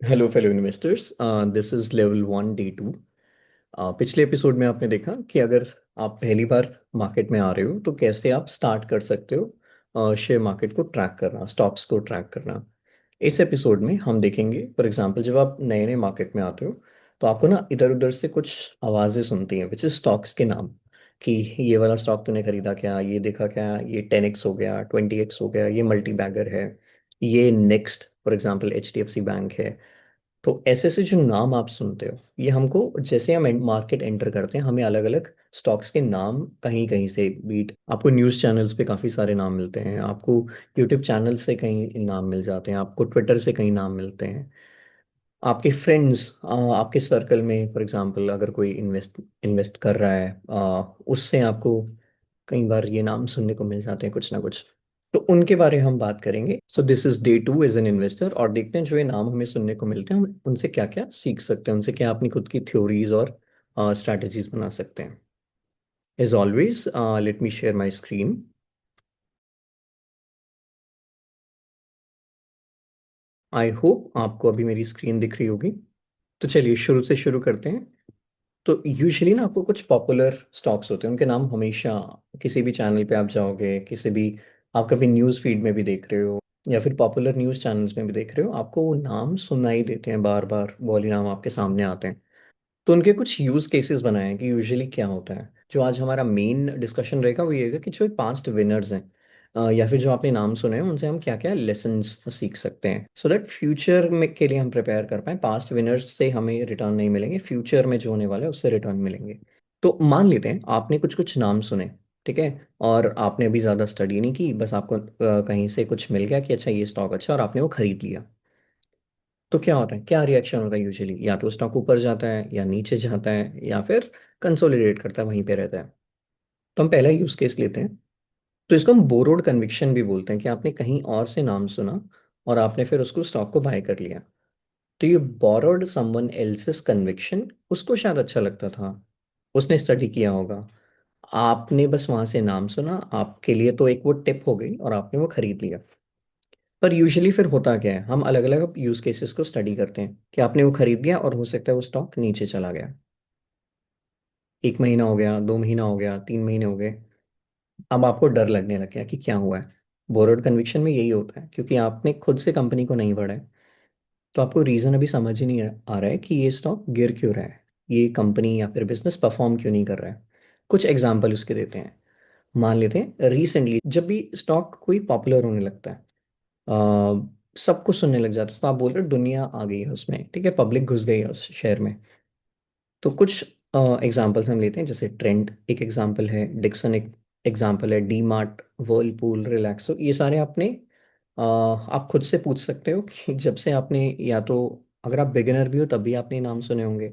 Hello fellow investors, this is level 1 day 2। पिछले episode में आपने देखा कि अगर आप पहली बार मार्केट में आ रहे हो तो कैसे आप स्टार्ट कर सकते हो शेयर मार्केट को ट्रैक करना, स्टॉक्स को ट्रैक करना। इस एपिसोड में हम देखेंगे, फॉर एग्जांपल, जब आप नए नए मार्केट में आते हो तो आपको ना इधर उधर से कुछ आवाज़ें सुनती हैं, विच इज स्टॉक्स के नाम। कि ये वाला स्टॉक तूने खरीदा क्या, ये देखा क्या, ये 10x हो गया, 20x हो गया, ये मल्टी बैगर है, ये next for example HDFC bank है। तो ऐसे ऐसे जो नाम आप सुनते हो, ये हमको जैसे हम मार्केट एंटर करते हैं हमें अलग अलग स्टॉक्स के नाम कहीं कहीं से बीट, आपको न्यूज़ चैनल्स पे काफ़ी सारे नाम मिलते हैं, आपको यूट्यूब चैनल से कहीं नाम मिल जाते हैं, आपको ट्विटर से कहीं नाम मिलते हैं, आपके फ्रेंड्स, आपके सर्कल में फॉर एग्जांपल अगर कोई इन्वेस्ट इन्वेस्ट कर रहा है, उससे आपको कई बार ये नाम सुनने को मिल जाते हैं कुछ ना कुछ। तो उनके बारे में हम बात करेंगे। So this is day 2 as an investor, और देखते हैं जो ये नाम हमें सुनने को मिलते हैं हम उनसे क्या क्या सीख सकते हैं, उनसे क्या अपनी खुद की थ्योरीज और स्ट्रैटेजीज बना सकते हैं। As always, let me share my screen. I hope आपको अभी मेरी स्क्रीन दिख रही होगी। तो चलिए शुरू से शुरू करते हैं। तो यूजुअली ना आपको कुछ पॉपुलर स्टॉक्स होते हैं, उनके नाम हमेशा किसी भी चैनल पे आप जाओगे, किसी भी, आप कभी न्यूज़ फीड में भी देख रहे हो या फिर पॉपुलर न्यूज़ चैनल्स में भी देख रहे हो, आपको वो नाम सुनाई देते हैं, बार बार वही नाम आपके सामने आते हैं। तो उनके कुछ यूज केसेस बनाए हैं कि यूजुअली क्या होता है। जो आज हमारा मेन डिस्कशन रहेगा वो ये रहेगा कि जो पास्ट विनर्स हैं, या फिर जो आपने नाम सुने हैं, उनसे हम क्या क्या लेसन्स सीख सकते हैं, सो दैट फ्यूचर में के लिए हम प्रिपेयर कर पाए। पास्ट विनर्स से हमें रिटर्न नहीं मिलेंगे, फ्यूचर में जो होने वाला है उससे रिटर्न मिलेंगे। तो मान लेते हैं आपने कुछ कुछ नाम सुने, ठीक है, और आपने अभी ज़्यादा स्टडी नहीं की, बस आपको कहीं से कुछ मिल गया कि अच्छा ये स्टॉक अच्छा है और आपने वो खरीद लिया। तो क्या होता है, क्या रिएक्शन होता है यूजुअली, या तो स्टॉक ऊपर जाता है या नीचे जाता है या फिर कंसोलिडेट करता है, वहीं पे रहता है। तो हम पहला यूज केस लेते हैं। तो इसको हम बोरोड कन्विक्शन भी बोलते हैं, कि आपने कहीं और से नाम सुना और आपने फिर उसको स्टॉक को बाय कर लिया। तो ये बोरोड समवन एल्सेस कन्विक्शन, उसको शायद अच्छा लगता था, उसने स्टडी किया होगा, आपने बस वहां से नाम सुना, आपके लिए तो एक वो टिप हो गई और आपने वो खरीद लिया। पर यूजुअली फिर होता क्या है, हम अलग अलग यूज केसेस को स्टडी करते हैं कि आपने वो खरीद लिया और हो सकता है वो स्टॉक नीचे चला गया। 1 महीना हो गया, 2 महीना हो गया, 3 महीने हो गए, अब आपको डर लगने लग गया कि क्या हुआ है। बोरोड कन्विक्शन में यही होता है, क्योंकि आपने खुद से कंपनी को नहीं पढ़ा है, तो आपको रीज़न अभी समझ ही नहीं आ रहा है कि ये स्टॉक गिर क्यों रहा है, ये कंपनी या फिर बिजनेस परफॉर्म क्यों नहीं कर रहा है। कुछ एग्जाम्पल उसके देते हैं। मान लेते हैं रिसेंटली जब भी स्टॉक कोई पॉपुलर होने लगता है, सबको सुनने लग जाता है, तो आप बोल रहे हो दुनिया आ गई है उसमें, ठीक है, पब्लिक घुस गई है उस शेयर में। तो कुछ एग्जांपल्स हम लेते हैं, जैसे ट्रेंड एक एग्जांपल है, डिक्सन एक एग्जांपल है, डी मार्ट, वर्लपूल, रिलैक्सो, ये सारे आपने आप खुद से पूछ सकते हो कि जब से आपने, या तो अगर आप बिगिनर भी हो तब भी आपने ये नाम सुने होंगे,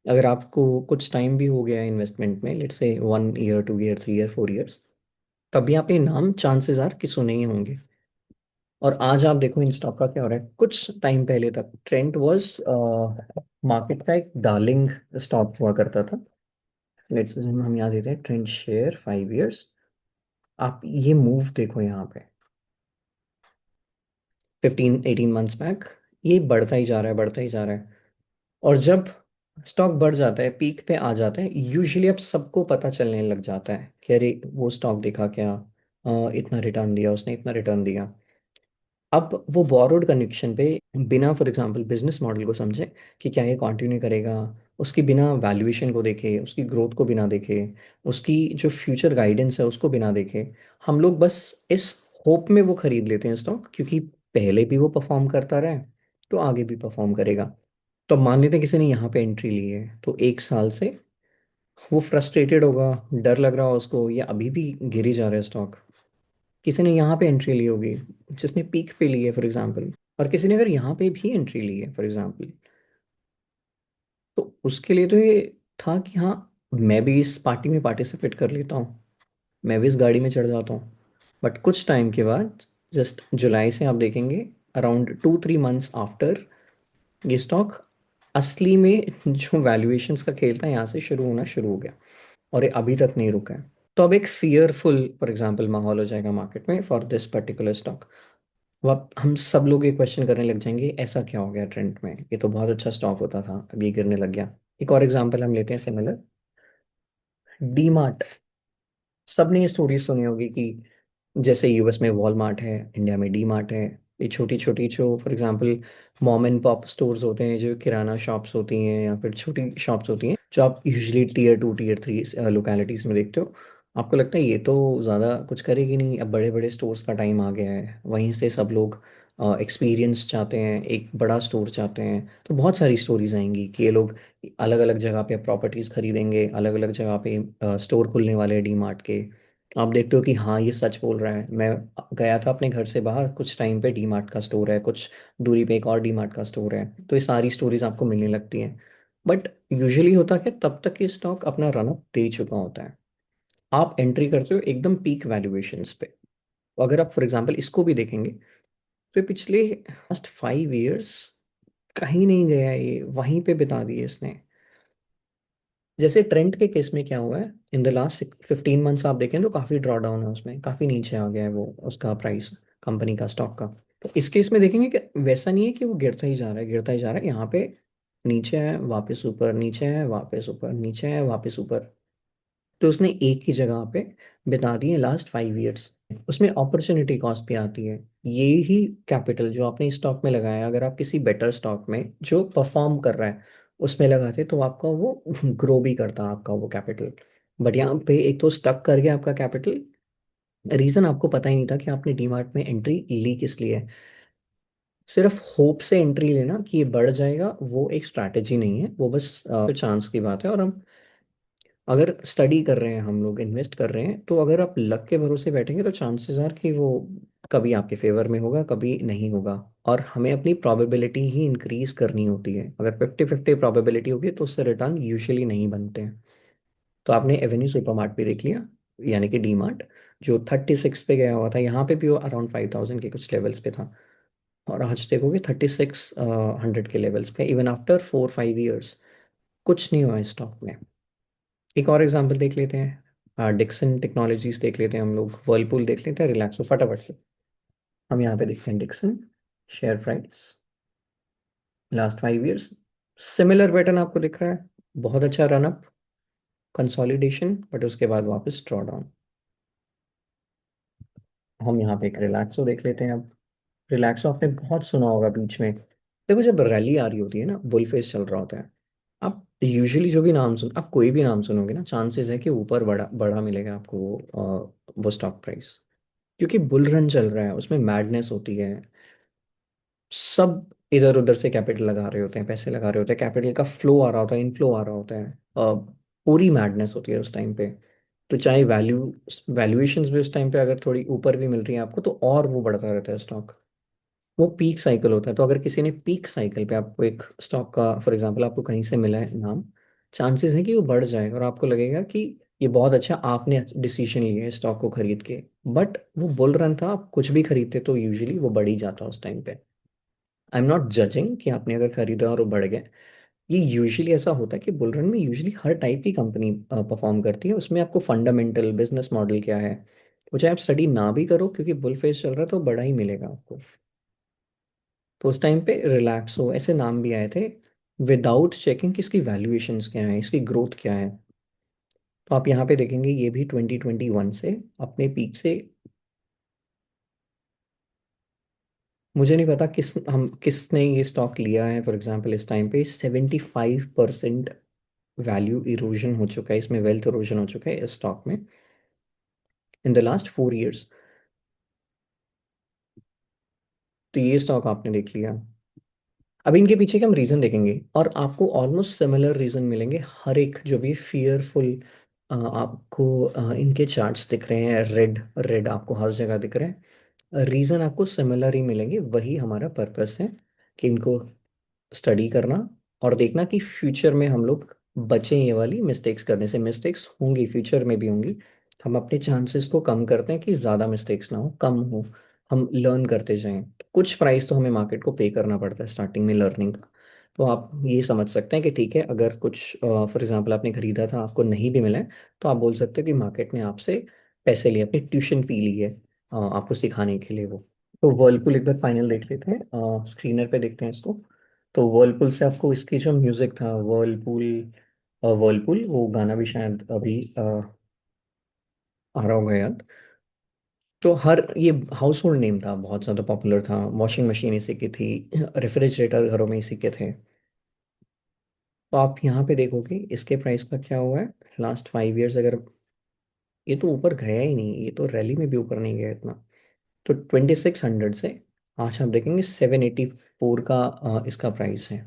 अगर आपको कुछ टाइम भी हो गया है इन्वेस्टमेंट में, let's say 1 year, 2 year, 3 year, 4 years, तब भी आपने नाम चांसेस आर कि सुने ही होंगे। और आज आप देखो इन स्टॉक का क्या हो रहा है। कुछ टाइम पहले तक ट्रेंड वाज मार्केट का एक डार्लिंग स्टॉक हुआ करता था। लेट्स से हम यहाँ देते हैं ट्रेंड शेयर 5 ईयर्स। आप ये मूव देखो यहाँ पे, 15-18 मंथ्स बैक, ये बढ़ता ही जा रहा है, बढ़ता ही जा रहा है। और जब स्टॉक बढ़ जाता है, पीक पे आ जाता है, यूजुअली अब सबको पता चलने लग जाता है कि अरे वो स्टॉक देखा क्या, इतना रिटर्न दिया उसने, इतना रिटर्न दिया। अब वो बोरोड कनेक्शन पे, बिना फॉर एग्जांपल बिजनेस मॉडल को समझे कि क्या ये कंटिन्यू करेगा, उसकी बिना वैल्यूएशन को देखे, उसकी ग्रोथ को बिना देखे, उसकी जो फ्यूचर गाइडेंस है उसको बिना देखे, हम लोग बस इस होप में वो खरीद लेते हैं स्टॉक, क्योंकि पहले भी वो परफॉर्म करता रहा है तो आगे भी परफॉर्म करेगा। तो अब मान लेते हैं किसी ने यहाँ पे एंट्री ली है, तो 1 साल से वो फ्रस्ट्रेटेड होगा, डर लग रहा हो उसको, या अभी भी गिरी जा रहा है स्टॉक। किसी ने यहाँ पे एंट्री ली होगी जिसने पीक पे ली है फॉर एग्जांपल, और किसी ने अगर यहाँ पे भी एंट्री ली है फॉर एग्जांपल, तो उसके लिए तो ये था कि हाँ, मैं भी इस पार्टी में पार्टिसिपेट कर लेता हूँ, मैं भी इस गाड़ी में चढ़ जाता हूँ। बट कुछ टाइम के बाद, जस्ट जुलाई से आप देखेंगे, अराउंड 2-3 मंथ्स आफ्टर, ये स्टॉक असली में जो वैल्यूएशंस का खेल था यहाँ से शुरू होना शुरू हो गया, और ये अभी तक नहीं रुका है। तो अब एक फियरफुल फॉर एग्जांपल माहौल हो जाएगा मार्केट में फॉर दिस पर्टिकुलर स्टॉक। हम सब लोग ये क्वेश्चन करने लग जाएंगे, ऐसा क्या हो गया ट्रेंड में, ये तो बहुत अच्छा स्टॉक होता था अब ये गिरने लग गया। एक और एग्जांपल हम लेते हैं सिमिलर, डी मार्ट। सबने ये स्टोरी सुनी होगी कि जैसे यूएस में वॉलमार्ट है, इंडिया में डी मार्ट है। ये छोटी छोटी जो for example mom and pop stores होते हैं, जो किराना शॉप्स होती हैं या फिर छोटी शॉप्स होती हैं, जो आप यूजुअली टीयर 2 टीयर 3 लोकेलिटीज़ में देखते हो। आपको लगता है ये तो ज़्यादा कुछ करेगी नहीं, अब बड़े बड़े स्टोर्स का टाइम आ गया है, वहीं से सब लोग एक्सपीरियंस चाहते हैं, एक बड़ा स्टोर चाहते हैं। तो बहुत सारी स्टोरीज आएंगी कि ये लोग अलग अलग जगह पे प्रॉपर्टीज़ खरीदेंगे, अलग अलग जगह पे स्टोर खुलने वाले हैं डी मार्ट के। आप देखते हो कि हाँ ये सच बोल रहा है। मैं गया था अपने घर से बाहर, कुछ टाइम पे डी मार्ट का स्टोर है, कुछ दूरी पे एक और डी मार्ट का स्टोर है, तो ये सारी स्टोरीज आपको मिलने लगती हैं। बट यूजुअली होता क्या, तब तक ये स्टॉक अपना रन अप दे चुका होता है। आप एंट्री करते हो एकदम पीक वैल्यूएशंस पे। अगर आप फॉर एग्जांपल इसको भी देखेंगे, तो पिछले लास्ट 5 इयर्स कहीं नहीं गया, ये वहीं पे बिता दिए इसने। जैसे ट्रेंड के केस में क्या हुआ है, इन द लास्ट 15 मंथ्स आप देखें तो काफी ड्रॉ डाउन है उसमें, काफी नीचे आ गया है वो उसका प्राइस, कंपनी का स्टॉक का। तो इस केस में देखेंगे कि वैसा नहीं है कि वो गिरता ही जा रहा है, गिरता ही जा रहा है, यहाँ पे नीचे है वापस ऊपर, नीचे है वापस ऊपर, नीचे है वापस ऊपर। तो उसने एक ही जगह पे बिता दिए लास्ट 5 इयर्स। उसमें अपॉर्चुनिटी कॉस्ट भी आती है। ये ही कैपिटल जो आपने स्टॉक में लगाया, अगर आप किसी बेटर स्टॉक में जो परफॉर्म कर रहा है उसमें लगाते, तो आपका वो ग्रो भी करता आपका वो कैपिटल। बट यहाँ पे एक तो स्टक कर गया आपका कैपिटल। रीजन आपको पता ही नहीं था कि आपने डीमार्ट में एंट्री ली किस लिए। सिर्फ होप से एंट्री लेना कि ये बढ़ जाएगा, वो एक स्ट्रैटेजी नहीं है, वो बस चांस की बात है। और हम अगर स्टडी कर रहे हैं, हम लोग इन्वेस्ट कर रहे हैं, तो अगर आप लक के भरोसे बैठेंगे तो चांसेस आर कि वो कभी आपके फेवर में होगा, कभी नहीं होगा। और हमें अपनी प्रोबेबिलिटी ही इंक्रीज करनी होती है। अगर 50-50 प्रोबेबिलिटी होगी तो उससे रिटर्न यूजुअली नहीं बनते हैं। तो आपने एवेन्यू सुपरमार्ट भी देख लिया, यानी कि डी मार्ट, जो 36 पे गया हुआ था, यहाँ पे भी वो अराउंड 5,000 के कुछ लेवल्स पे था। और आज देखोगे 3600 के लेवल्स पे, इवन आफ्टर 4-5 ईयर्स कुछ नहीं हुआ इस स्टॉक में। एक और एग्जांपल देख लेते हैं, डिक्सन टेक्नोलॉजीज देख लेते हैं हम लोग, वर्लपूल देख लेते हैं, रिलैक्सो, फटाफट से। हम यहाँ पे देखते हैं Dixon share price last 5 years. Similar pattern आपको दिख रहा है, बहुत अच्छा रन अप, कंसोलिडेशन, बट उसके बाद वापस ड्रॉ डाउन। हम यहाँ पे एक रिलैक्सो देख लेते हैं अब। रिलैक्सो आपने बहुत सुना होगा बीच में। देखो जब रैली आ रही होती है ना, बुल फेस चल रहा होता है, आप यूजुअली जो भी नाम सुन, आप कोई भी नाम सुनोगे ना, चांसेस है कि ऊपर बड़ा बड़ा मिलेगा आपको वो स्टॉक प्राइस। क्योंकि बुल रन चल रहा है, उसमें मैडनेस होती है। सब इधर उधर से कैपिटल लगा रहे होते हैं, पैसे लगा रहे होते हैं, कैपिटल का फ्लो आ रहा होता है, इनफ्लो आ रहा होता है। पूरी मैडनेस होती है उस टाइम पे। तो चाहे वैल्यूएशंस भी उस टाइम पे अगर थोड़ी ऊपर भी मिल रही है आपको, तो और वो बढ़ता रहता है स्टॉक। वो पीक साइकिल होता है। तो अगर किसी ने पीक साइकिल पे आपको एक स्टॉक का फॉर एग्जांपल आपको कहीं से मिला है नाम, चांसेस है कि वो बढ़ जाएगा और आपको लगेगा कि ये बहुत अच्छा आपने डिसीजन लिया है स्टॉक को खरीद के। बट वो बुल रन था, आप कुछ भी खरीदते तो यूजुअली वो बढ़ ही जाता उस टाइम पे। आई एम नॉट जजिंग कि आपने अगर खरीदा और वो बढ़ गया। ये यूजुअली ऐसा होता है कि बुल रन में यूजुअली हर टाइप की कंपनी परफॉर्म करती है, उसमें आपको फंडामेंटल बिजनेस मॉडल क्या है वो चाहे आप स्टडी ना भी करो, क्योंकि बुल फेस चल रहा है तो बड़ा ही मिलेगा आपको। तो उस टाइम पे रिलैक्स हो ऐसे नाम भी आए थे, विदाउट चेकिंग कि इसकी वैल्यूएशंस क्या है, इसकी ग्रोथ क्या है। तो आप यहाँ पे देखेंगे ये भी 2021 से अपने पीक से, मुझे नहीं पता किसने ये स्टॉक लिया है फॉर एग्जांपल, इस टाइम पे 75% वैल्यू इरोजन हो चुका है इसमें, वेल्थ इरोजन हो चुका है इस स्टॉक में इन द लास्ट 4 इयर्स। तो ये स्टॉक आपने देख लिया। अब इनके पीछे के हम रीजन देखेंगे और आपको ऑलमोस्ट सिमिलर रीजन मिलेंगे, हर एक जो भी फियरफुल आपको इनके चार्ट्स दिख रहे हैं, रेड रेड आपको हर जगह दिख रहे हैं, रीजन आपको सिमिलर ही मिलेंगे। वही हमारा पर्पस है कि इनको स्टडी करना और देखना कि फ्यूचर में हम लोग बचें ये वाली मिस्टेक्स करने से। मिस्टेक्स होंगी, फ्यूचर में भी होंगी, हम अपने चांसेस को कम करते हैं कि ज़्यादा मिस्टेक्स ना हो, कम हो, हम लर्न करते जाएं। कुछ प्राइस तो हमें मार्केट को पे करना पड़ता है स्टार्टिंग में लर्निंग का। तो आप ये समझ सकते हैं कि ठीक है, अगर कुछ फॉर एग्जांपल आपने खरीदा था आपको नहीं भी मिला है, तो आप बोल सकते हो कि मार्केट ने आपसे पैसे लिए, अपनी ट्यूशन फी ली है आपको सिखाने के लिए वो। तो वर्लपूल एक बार फाइनल देख लेते हैं, स्क्रीनर पे देखते हैं इसको। तो वर्लपूल से आपको इसकी जो म्यूजिक था, वर्लपूल, वर्लपूल वो गाना भी शायद अभी आ रहा होगा याद। तो हर ये हाउस होल्ड नेम था, बहुत ज़्यादा पॉपुलर था। वॉशिंग मशीन इसी की थी, रेफ्रिजरेटर घरों में इसी के थे। तो आप यहाँ पे देखोगे इसके प्राइस का क्या हुआ है लास्ट 5 इयर्स। अगर ये तो ऊपर गया ही नहीं, ये तो रैली में भी ऊपर नहीं गया इतना। तो 2600 से आज आप देखेंगे 784 का इसका प्राइस है।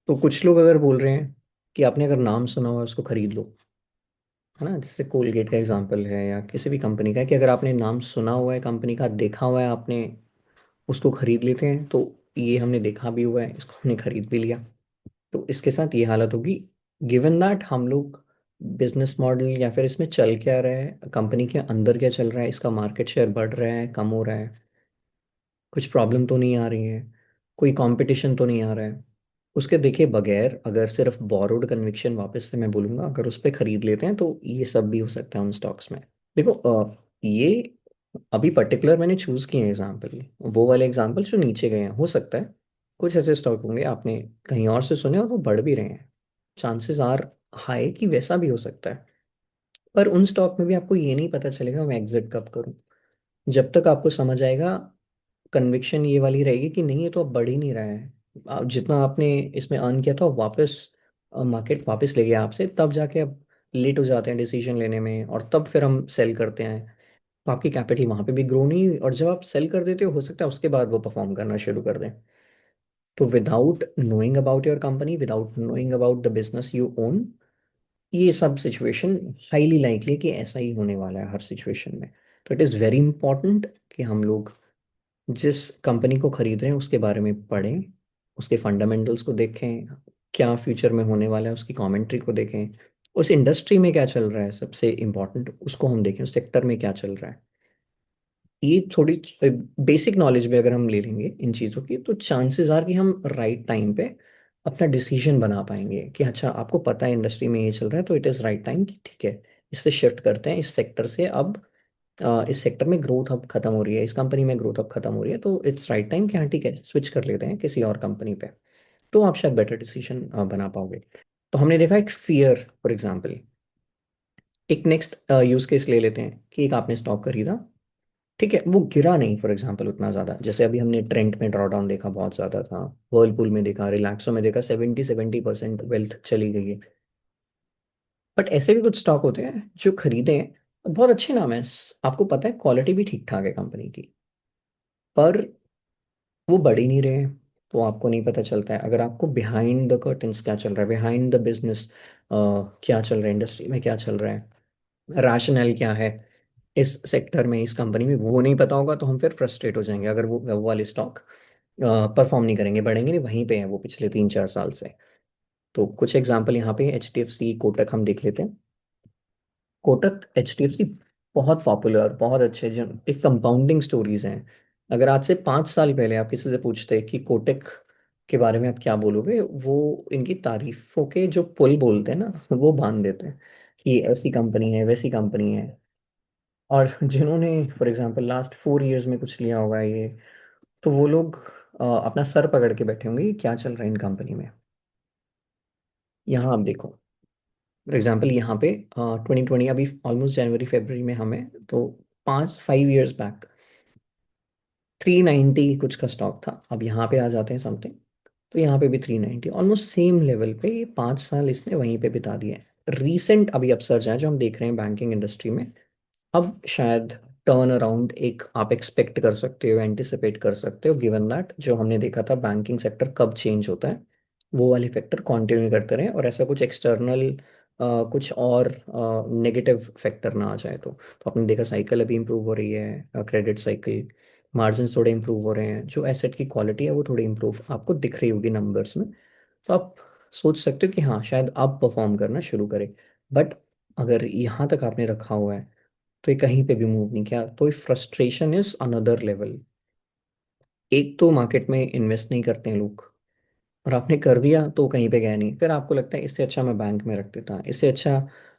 तो कुछ लोग अगर बोल रहे हैं कि आपने अगर नाम सुना हुआ है उसको खरीद लो, है ना, जैसे कोलगेट का एग्जांपल है या किसी भी कंपनी का है, कि अगर आपने नाम सुना हुआ है कंपनी का, देखा हुआ है आपने, उसको खरीद लेते हैं। तो ये हमने देखा भी हुआ है, इसको हमने खरीद भी लिया। तो इसके साथ ये हालत होगी। गिवन दैट हम लोग बिजनेस मॉडल या फिर इसमें चल क्या रहा है, कंपनी के अंदर क्या चल रहा है, इसका मार्केट शेयर बढ़ रहा है, कम हो रहा है, कुछ प्रॉब्लम तो नहीं आ रही है, कोई कंपटीशन तो नहीं आ रहा है, उसके देखे बगैर अगर सिर्फ बोरोड कन्विक्शन, वापस से मैं बोलूँगा, अगर उस पर खरीद लेते हैं तो ये सब भी हो सकता है उन स्टॉक्स में। देखो ये अभी पर्टिकुलर मैंने चूज किए हैं एग्जाम्पल, वो वाले एग्जाम्पल जो नीचे गए हैं। हो सकता है कुछ ऐसे स्टॉक होंगे आपने कहीं और से सुने और वो बढ़ भी रहे हैं, चांसेस आर हाई कि वैसा भी हो सकता है। पर उन स्टॉक में भी आपको ये नहीं पता चलेगा मैं एग्जिट कब करूं, जब तक आपको समझ आएगा, कन्विक्शन ये वाली रहेगी कि नहीं ये तो अब बढ़ ही नहीं रहा है, जितना आपने इसमें अर्न किया था वो वापस मार्केट वापस ले गया आपसे, तब जाके अब लेट हो जाते हैं डिसीजन लेने में, और तब फिर हम सेल करते हैं। तो आपकी कैपिटल वहां पे भी ग्रो नहीं हुई, और जब आप सेल कर देते हो सकता है उसके बाद वो परफॉर्म करना शुरू कर दें। तो without knowing about your company, without knowing about the business you own, ये सब सिचुएशन हाईली लाइकली कि ऐसा ही होने वाला है हर सिचुएशन में। तो इट इज़ वेरी इंपॉर्टेंट कि हम लोग जिस कंपनी को खरीद रहे हैं उसके बारे में पढ़ें, उसके फंडामेंटल्स को देखें, क्या फ्यूचर में होने वाला है उसकी कमेंट्री को देखें, उस इंडस्ट्री में क्या चल रहा है सबसे इम्पोर्टेंट उसको हम देखें, उस सेक्टर में क्या चल रहा है। ये थोड़ी बेसिक नॉलेज भी अगर हम ले लेंगे इन चीज़ों की, तो चांसेस आर कि हम राइट टाइम पे अपना डिसीजन बना पाएंगे कि अच्छा आपको पता है इंडस्ट्री में ये चल रहा है तो इट इज़ राइट टाइम कि ठीक है इससे शिफ्ट करते हैं इस सेक्टर से। अब इस सेक्टर में ग्रोथ अब खत्म हो रही है, इस कंपनी में ग्रोथ अब खत्म हो रही है, तो इट्स राइट टाइम कि हाँ ठीक है स्विच कर लेते हैं किसी और कंपनी पे। तो आप शायद बेटर डिसीजन बना पाओगे। तो हमने देखा एक फियर फॉर एग्जाम्पल। एक नेक्स्ट यूज केस ले लेते हैं कि एक आपने स्टॉक खरीदा, ठीक है, वो गिरा नहीं फॉर एग्जांपल उतना ज़्यादा, जैसे अभी हमने ट्रेंट में ड्रॉ डाउन देखा बहुत ज़्यादा था, वर्लपूल में देखा, रिलैक्सो में देखा 70% वेल्थ चली गई है। बट ऐसे भी कुछ स्टॉक होते हैं जो खरीदे हैं, बहुत अच्छे नाम है, आपको पता है क्वालिटी भी ठीक ठाक है कंपनी की, पर वो बढ़ ही नहीं रहे हैं। तो आपको नहीं पता चलता है अगर आपको बिहाइंड द कर्टन्स क्या चल रहा है, बिहाइंड द बिजनेस क्या चल रहा है, इंडस्ट्री में क्या चल रहा है, रैशनल क्या है इस सेक्टर में, इस कंपनी में, वो नहीं पता होगा तो हम फिर फ्रस्ट्रेट हो जाएंगे अगर वो वाले स्टॉक परफॉर्म नहीं करेंगे, बढ़ेंगे नहीं, वहीं पे है वो पिछले 3-4 साल से। तो कुछ एग्जांपल यहाँ पे H D F C, Kotak हम देख लेते हैं। Kotak, H D F C बहुत पॉपुलर, बहुत अच्छे जो एक कंपाउंडिंग स्टोरीज हैं। अगर आज से 5 साल पहले आप किसी से पूछते कि कोटक के बारे में आप क्या बोलोगे, वो इनकी तारीफों के जो पुल बोलते हैं ना वो बांध देते हैं कि ऐसी कंपनी है वैसी कंपनी है। और जिन्होंने फॉर एग्जांपल लास्ट 4 इयर्स में कुछ लिया होगा ये, तो वो लोग अपना सर पकड़ के बैठे होंगे कि क्या चल रहा है इन कंपनी में। यहाँ आप देखो फॉर एग्जांपल यहाँ पे 2020 अभी ऑलमोस्ट जनवरी फरवरी में हमें, तो 5-5 इयर्स बैक 390 कुछ का स्टॉक था, अब यहाँ पे आ जाते हैं समथिंग, तो यहाँ पे भी 390, ऑलमोस्ट सेम लेवल पे ये 5 साल इसने वहीं पे बिता दिए हैं। रीसेंट अभी अपसर्ज है जो हम देख रहे हैं बैंकिंग इंडस्ट्री में, अब शायद टर्न अराउंड एक आप एक्सपेक्ट कर सकते हो, एंटिसिपेट कर सकते हो, गिवन दैट जो हमने देखा था बैंकिंग सेक्टर कब चेंज होता है, वो वाले फैक्टर कंटिन्यू करते रहे और ऐसा कुछ एक्सटर्नल कुछ और नेगेटिव फैक्टर ना आ जाए। तो आपने देखा साइकिल अभी इंप्रूव हो रही है, क्रेडिट साइकिल, मार्जिन थोड़े इंप्रूव हो रहे हैं, जो एसेट की क्वालिटी है वो थोड़ी इंप्रूव आपको दिख रही होगी नंबर्स में। तो आप सोच सकते हो कि हाँ शायद अब परफॉर्म करना शुरू करे। बट अगर यहाँ तक आपने रखा हुआ है तो ये कहीं पे भी मूव नहीं किया, तो फ्रस्ट्रेशन इज अनदर लेवल। एक तो मार्केट में इन्वेस्ट नहीं करते हैं लोग, और आपने कर दिया तो कहीं पे गया नहीं, फिर आपको लगता है इससे अच्छा मैं बैंक में रख देता, इससे अच्छा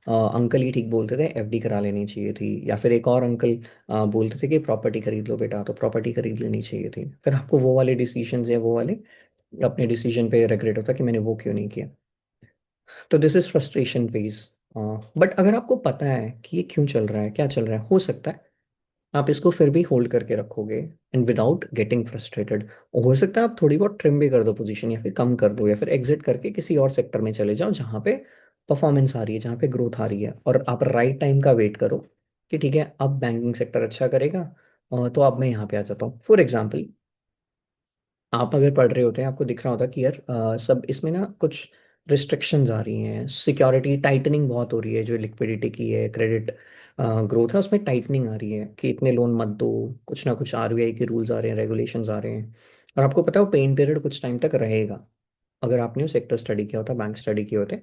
अंकल ही ठीक बोलते थे एफडी करा लेनी चाहिए थी, या फिर एक और अंकल बोलते थे कि प्रॉपर्टी खरीद लो बेटा, तो प्रॉपर्टी खरीद लेनी चाहिए थी। फिर आपको वो वाले डिसीजन या वो वाले अपने डिसीजन पे रिग्रेट होता कि मैंने वो क्यों नहीं किया। तो this is frustration phase. But अगर आपको पता है कि ये क्यों चल रहा है, क्या चल रहा है, हो सकता है आप इसको फिर भी होल्ड करके रखोगे एंड विदाउट गेटिंग फ्रस्ट्रेटेड। हो सकता है आप थोड़ी बहुत ट्रिम भी कर दो पोजीशन, या फिर कम कर दो, या फिर एग्जिट करके किसी और सेक्टर में चले जाओ जहाँ पे परफॉर्मेंस आ रही है, जहाँ पे ग्रोथ आ रही है, और आप राइट टाइम का वेट करो कि ठीक है अब बैंकिंग सेक्टर अच्छा करेगा, तो अब मैं यहाँ पे आ जाता हूँ। फॉर एग्जाम्पल, आप अगर पढ़ रहे होते हैं आपको दिख रहा होता कि यार सब इसमें ना कुछ रिस्ट्रिक्शंस आ रही हैं, सिक्योरिटी टाइटनिंग बहुत हो रही है, जो लिक्विडिटी की है, क्रेडिट ग्रोथ है, उसमें टाइटनिंग आ रही है कि इतने लोन मत दो, कुछ ना कुछ आरबीआई के रूल्स आ रहे हैं, रेगुलेशंस आ रहे हैं। और आपको पता है वो पेन पीरियड कुछ टाइम तक रहेगा। अगर आपने वो सेक्टर स्टडी किया होता, बैंक स्टडी किए होते,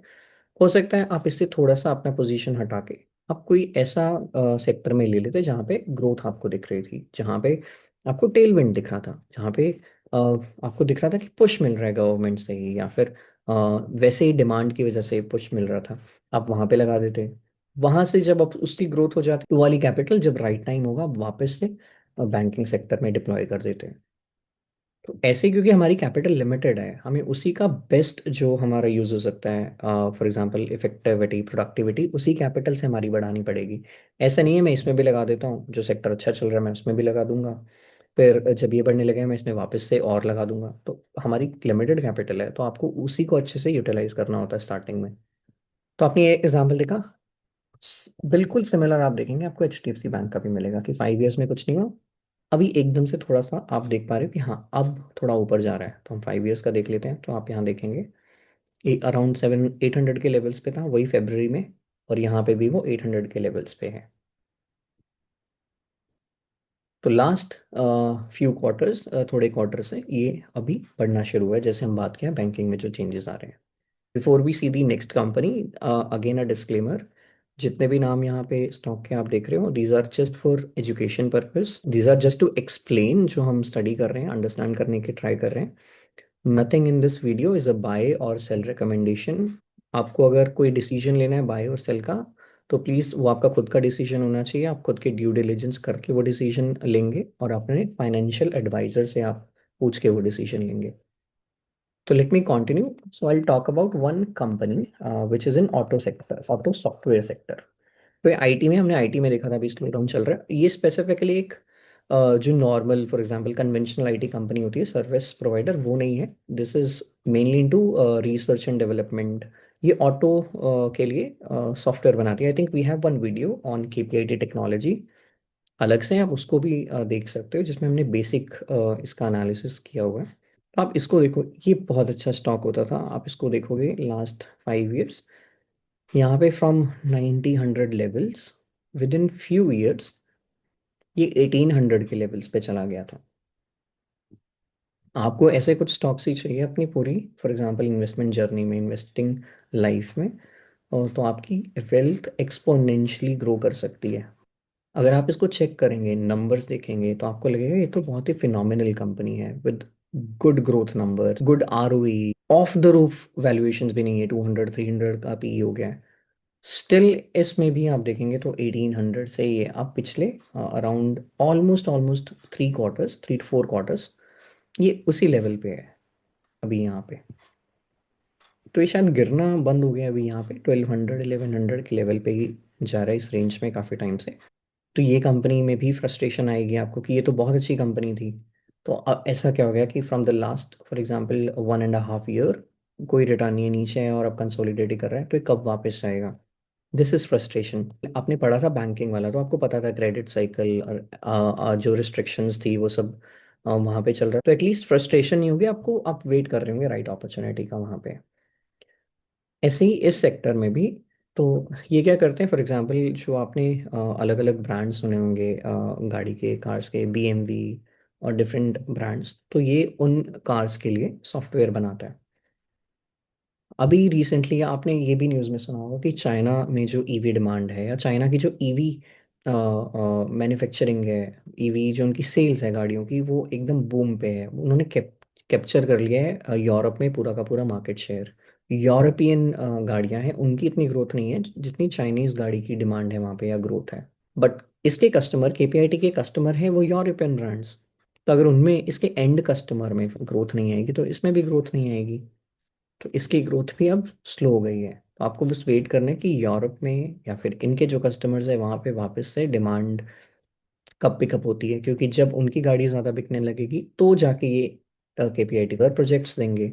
हो सकता है आप इससे थोड़ा सा अपना पोजीशन हटा के आप कोई ऐसा सेक्टर में ले लेते जहाँ पे ग्रोथ आपको दिख रही थी, जहाँ पे आपको टेल विंड दिख रहा था, जहाँ पे आपको दिख रहा था कि पुश मिल रहा है गवर्नमेंट से ही, या फिर वैसे ही डिमांड की वजह से पुश मिल रहा था, आप वहाँ पे लगा देते। वहां से जब अब उसकी ग्रोथ हो जाती, वो वाली कैपिटल जब राइट टाइम होगा आप वापस से बैंकिंग सेक्टर में डिप्लॉय कर देते हैं। तो ऐसे क्योंकि हमारी कैपिटल लिमिटेड है, हमें उसी का बेस्ट जो हमारा यूज हो सकता है, फॉर एग्जांपल इफेक्टिविटी, प्रोडक्टिविटी, उसी कैपिटल से हमारी बढ़ानी पड़ेगी। ऐसा नहीं है मैं इसमें भी लगा देता हूँ, जो सेक्टर अच्छा चल रहा है मैं उसमें भी लगा दूंगा, फिर जब ये बढ़ने लगे मैं इसमें वापस से और लगा दूंगा। तो हमारी लिमिटेड कैपिटल है, तो आपको उसी को अच्छे से यूटिलाइज करना होता है स्टार्टिंग में। तो आपने ये एग्जाम्पल देखा, बिल्कुल सिमिलर आप देखेंगे आपको एचडीएफसी बैंक का भी मिलेगा कि 5 ईयर्स में कुछ नहीं हुआ, अभी एकदम से थोड़ा सा आप देख पा रहे हो कि हाँ अब थोड़ा ऊपर जा रहा है, तो हम 5 ईयर्स का देख लेते हैं। तो आप यहाँ देखेंगे ये अराउंड 700-800 के लेवल्स पे था वही फरवरी में, और यहाँ पे भी वो 800 के लेवल्स पे है। तो लास्ट फ्यू क्वार्टर्स, थोड़े क्वार्टर से ये अभी बढ़ना शुरू हुआ है, जैसे हम बात किया बैंकिंग में जो चेंजेस आ रहे हैं। Before we see the next company, again a disclaimer, जितने भी नाम यहाँ पे स्टॉक के आप देख रहे हो, these are just for education purpose, these are just to explain जो हम स्टडी कर रहे हैं, अंडरस्टैंड करने की ट्राई कर रहे हैं। Nothing in this video is a buy और सेल रिकमेंडेशन। आपको अगर कोई डिसीजन लेना है बाय और सेल का, तो प्लीज़ वो आपका खुद का डिसीजन होना चाहिए, आप खुद के ड्यू डिलिजेंस करके वो डिसीजन लेंगे, और अपने फाइनेंशियल एडवाइजर से आप पूछ के वो डिसीजन लेंगे। तो let me continue, so I talk about one company which is in auto sector, auto software sector. तो आईटी में, हमने आईटी में देखा था अभी स्लो डाउन चल रहा है, ये स्पेसिफिकली एक जो normal for example conventional IT company होती है सर्विस प्रोवाइडर, वो नहीं है। This is mainly into research and development. ये ऑटो के लिए सॉफ्टवेयर बनाती है। I think we have one video on KPIT technology अलग से, आप उसको भी देख सकते हो, जिसमें हमने बेसिक इसका एनालिसिस किया हुआ है। तो आप इसको देखो, ये बहुत अच्छा स्टॉक होता था, आप इसको देखोगे लास्ट 5 ईयर्स, यहाँ पे from 90-100 levels, with in few years ये 1800 के लेवल्स पे चला गया था। आपको ऐसे कुछ स्टॉक्स ही चाहिए अपनी पूरी फॉर एग्जांपल इन्वेस्टमेंट जर्नी में, इन्वेस्टिंग लाइफ में, और तो आपकी वेल्थ एक्सपोनेंशियली ग्रो कर सकती है। अगर आप इसको चेक करेंगे, नंबर्स देखेंगे, तो आपको लगेगा ये तो बहुत ही फिनोमिनल कंपनी है, with good growth numbers, good ROE, of the roof valuations भी नहीं है, 200-300 का पी हो गया है। स्टिल इसमें भी आप देखेंगे तो 1800 से ये आप पिछले around almost almost 3 quarters, 3 to 4 quarters ये उसी लेवल पे है अभी यहाँ पे। तो ये शायद गिरना बंद हो गया अभी यहाँ पे 1200-1100 के लेवल पे ही जा रहा है इस रेंज में काफ़ी टाइम से। तो ये कंपनी में भी फ्रस्ट्रेशन आएगी आपको कि ये तो बहुत अच्छी कंपनी थी, तो अब ऐसा क्या हो गया कि from the last for example 1.5 year कोई रिटर्न नहीं है, नीचे है और अब कंसोलिडेट ही कर रहा है, तो ये कब वापस आएगा। This is frustration. आपने पढ़ा था बैंकिंग वाला, तो आपको पता था क्रेडिट साइकिल और जो रिस्ट्रिक्शंस थी वो सब वहाँ पे चल रहा है, तो एटलीस्ट फ्रस्ट्रेशन नहीं होगी आपको, आप वेट कर रहे होंगे राइट अपॉर्चुनिटी का वहाँ पे। ऐसे ही इस सेक्टर में भी, तो ये क्या करते हैं, फॉर एग्जांपल जो आपने अलग अलग ब्रांड्स सुने होंगे गाड़ी के, कार्स के, बीएमवी और डिफरेंट ब्रांड्स, तो ये उन कार्स के लिए सॉफ्टवेयर बनाता है। अभी रिसेंटली आपने ये भी न्यूज़ में सुना होगा कि चाइना में जो ईवी डिमांड है, या चाइना की जो ईवी मैन्युफैक्चरिंग है, ईवी जो उनकी सेल्स है गाड़ियों की, वो एकदम बूम पे है। उन्होंने कैप्चर कर लिया है यूरोप में पूरा का पूरा मार्केट शेयर। यूरोपियन गाड़ियां हैं, उनकी इतनी ग्रोथ नहीं है जितनी चाइनीज गाड़ी की डिमांड है वहाँ पे या ग्रोथ है। बट इसके कस्टमर, केपीआईटी के कस्टमर हैं वो यूरोपियन ब्रांड्स। तो अगर उनमें इसके एंड कस्टमर में ग्रोथ नहीं आएगी तो इसमें भी ग्रोथ नहीं आएगी। तो इसकी ग्रोथ भी अब स्लो हो गई है। तो आपको बस वेट करना है कि यूरोप में या फिर इनके जो कस्टमर्स है वहाँ पे वापस से डिमांड कब पिकअप होती है, क्योंकि जब उनकी गाड़ी ज़्यादा बिकने लगेगी तो जाके ये केपीआईटी का प्रोजेक्ट्स देंगे,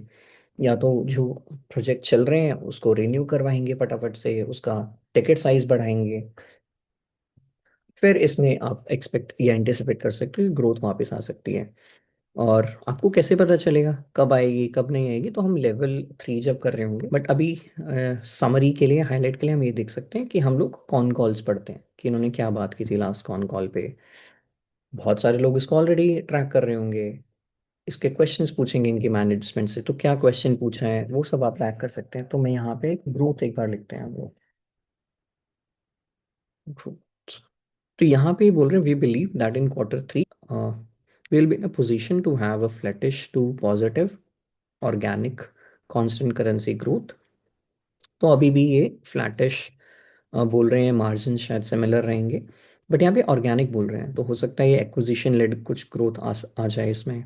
या तो जो प्रोजेक्ट चल रहे हैं उसको रिन्यू करवाएंगे फटाफट से, उसका टिकट साइज बढ़ाएंगे। फिर इसमें आप एक्सपेक्ट या एंटिसिपेट कर सकते हो कि ग्रोथ वापस आ सकती है। और आपको कैसे पता चलेगा कब आएगी कब नहीं आएगी, तो हम लेवल 3 जब कर रहे होंगे। बट अभी समरी के लिए, हाईलाइट के लिए हम ये देख सकते हैं कि हम लोग कॉन कॉल्स पढ़ते हैं कि इन्होंने क्या बात की थी लास्ट कॉन कॉल पे। बहुत सारे लोग इसको ऑलरेडी ट्रैक कर रहे होंगे, इसके क्वेश्चंस पूछेंगे इनकी मैनेजमेंट से, तो क्या क्वेश्चन पूछा है वो सब आप ट्रैक कर सकते हैं। तो मैं यहाँ पे ग्रोथ एक बार लिखते हैं हम लोग, growth। तो यहाँ पे बोल रहे हैं we believe that in Q3 we will be in a position to have a flattish to positive organic constant currency growth। तो अभी भी ये फ्लैटिश बोल रहे हैं, मार्जिन शायद सिमिलर रहेंगे, बट यहाँ पे ऑर्गेनिक बोल रहे हैं, तो हो सकता है ये एक्विजिशन लेड कुछ ग्रोथ आ जाए इसमें।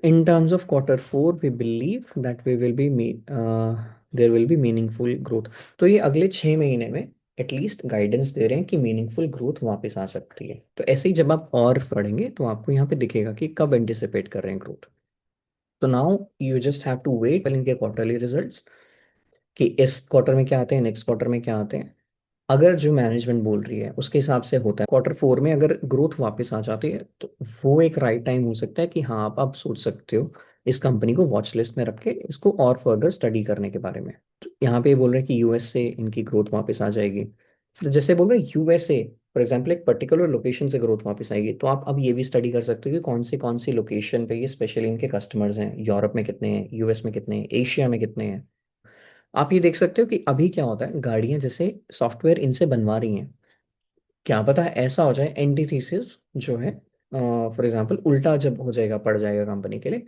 In terms of Q4, we believe that we will be there will be meaningful growth। तो ये अगले 6 महीने में एटलीस्ट गाइडेंस दे रहे हैं कि मीनिंगफुल ग्रोथ वापस आ सकती है। तो ऐसे ही जब आप और पढ़ेंगे तो आपको यहाँ पे दिखेगा कि कब एंटिसिपेट कर रहे हैं ग्रोथ। तो now you just have to wait इनके क्वार्टरली रिजल्ट्स कि इस क्वार्टर में क्या आते हैं, नेक्स्ट क्वार्टर में क्या आते हैं। अगर जो मैनेजमेंट बोल रही है उसके हिसाब से होता है, Q4 में अगर ग्रोथ वापस आ जाती है तो वो एक राइट टाइम हो सकता है कि हाँ आप सोच सकते हो इस कंपनी को वॉच लिस्ट में रख के इसको और फर्दर स्टडी करने के बारे में। तो यहाँ पे बोल रहे हैं कि यूएस से इनकी ग्रोथ वापस आ जाएगी। तो जैसे बोल रहे हैं यूएसए फॉर एग्जाम्पल एक पर्टिकुलर लोकेशन से ग्रोथ वापस आएगी, तो आप अब ये भी स्टडी कर सकते हो कि कौन सी लोकेशन पे ये स्पेशली इनके कस्टमर्स हैं, यूरोप में कितने हैं, यूएस में कितने हैं, एशिया में कितने हैं। आप ये देख सकते हो कि अभी क्या होता है, गाड़ियां जैसे सॉफ्टवेयर इनसे बनवा रही हैं, क्या पता है ऐसा हो जाए एंटीथीसिस जो है फॉर एग्जांपल उल्टा जब हो जाएगा, पड़ जाएगा कंपनी के लिए,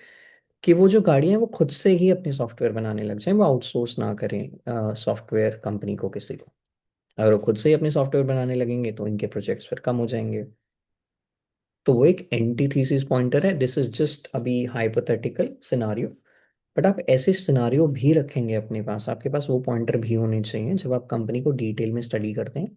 कि वो जो गाड़ियां हैं वो खुद से ही अपने सॉफ्टवेयर बनाने लग जाएं, वो आउटसोर्स ना करें सॉफ्टवेयर कंपनी को किसी को। अगर वो खुद से ही अपने सॉफ्टवेयर बनाने लगेंगे तो इनके प्रोजेक्ट्स फिर कम हो जाएंगे। तो वो एक एंटीथीसिस पॉइंटर है, दिस इज जस्ट अभी हाइपोथेटिकल सिनारियो। बट आप ऐसे सिनारियो भी रखेंगे अपने पास, आपके पास वो पॉइंटर भी होने चाहिए जब आप कंपनी को डिटेल में स्टडी करते हैं।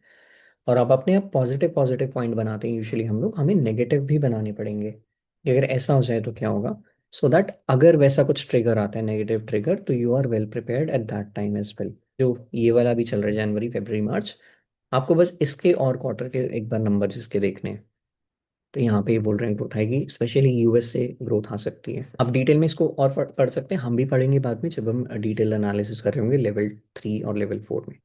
और आप अपने आप पॉजिटिव पॉजिटिव पॉइंट बनाते हैं यूजुअली हम लोग, हमें नेगेटिव भी बनाने पड़ेंगे कि अगर ऐसा हो जाए तो क्या होगा, सो दैट अगर वैसा कुछ ट्रिगर आता है नेगेटिव ट्रिगर तो you are well prepared at that time as well. जो ये वाला भी चल रहा है जनवरी फरवरी मार्च, आपको बस इसके और क्वार्टर के एक बार नंबर इसके देखने हैं। तो यहाँ पे ये बोल रहे हैं ग्रोथ आएगी, स्पेशली यूएस से ग्रोथ आ सकती है। आप डिटेल में इसको और पढ़ सकते हैं, हम भी पढ़ेंगे बाद में जब हम डिटेल एनालिसिस कर रहे होंगे लेवल 3 और लेवल 4 में।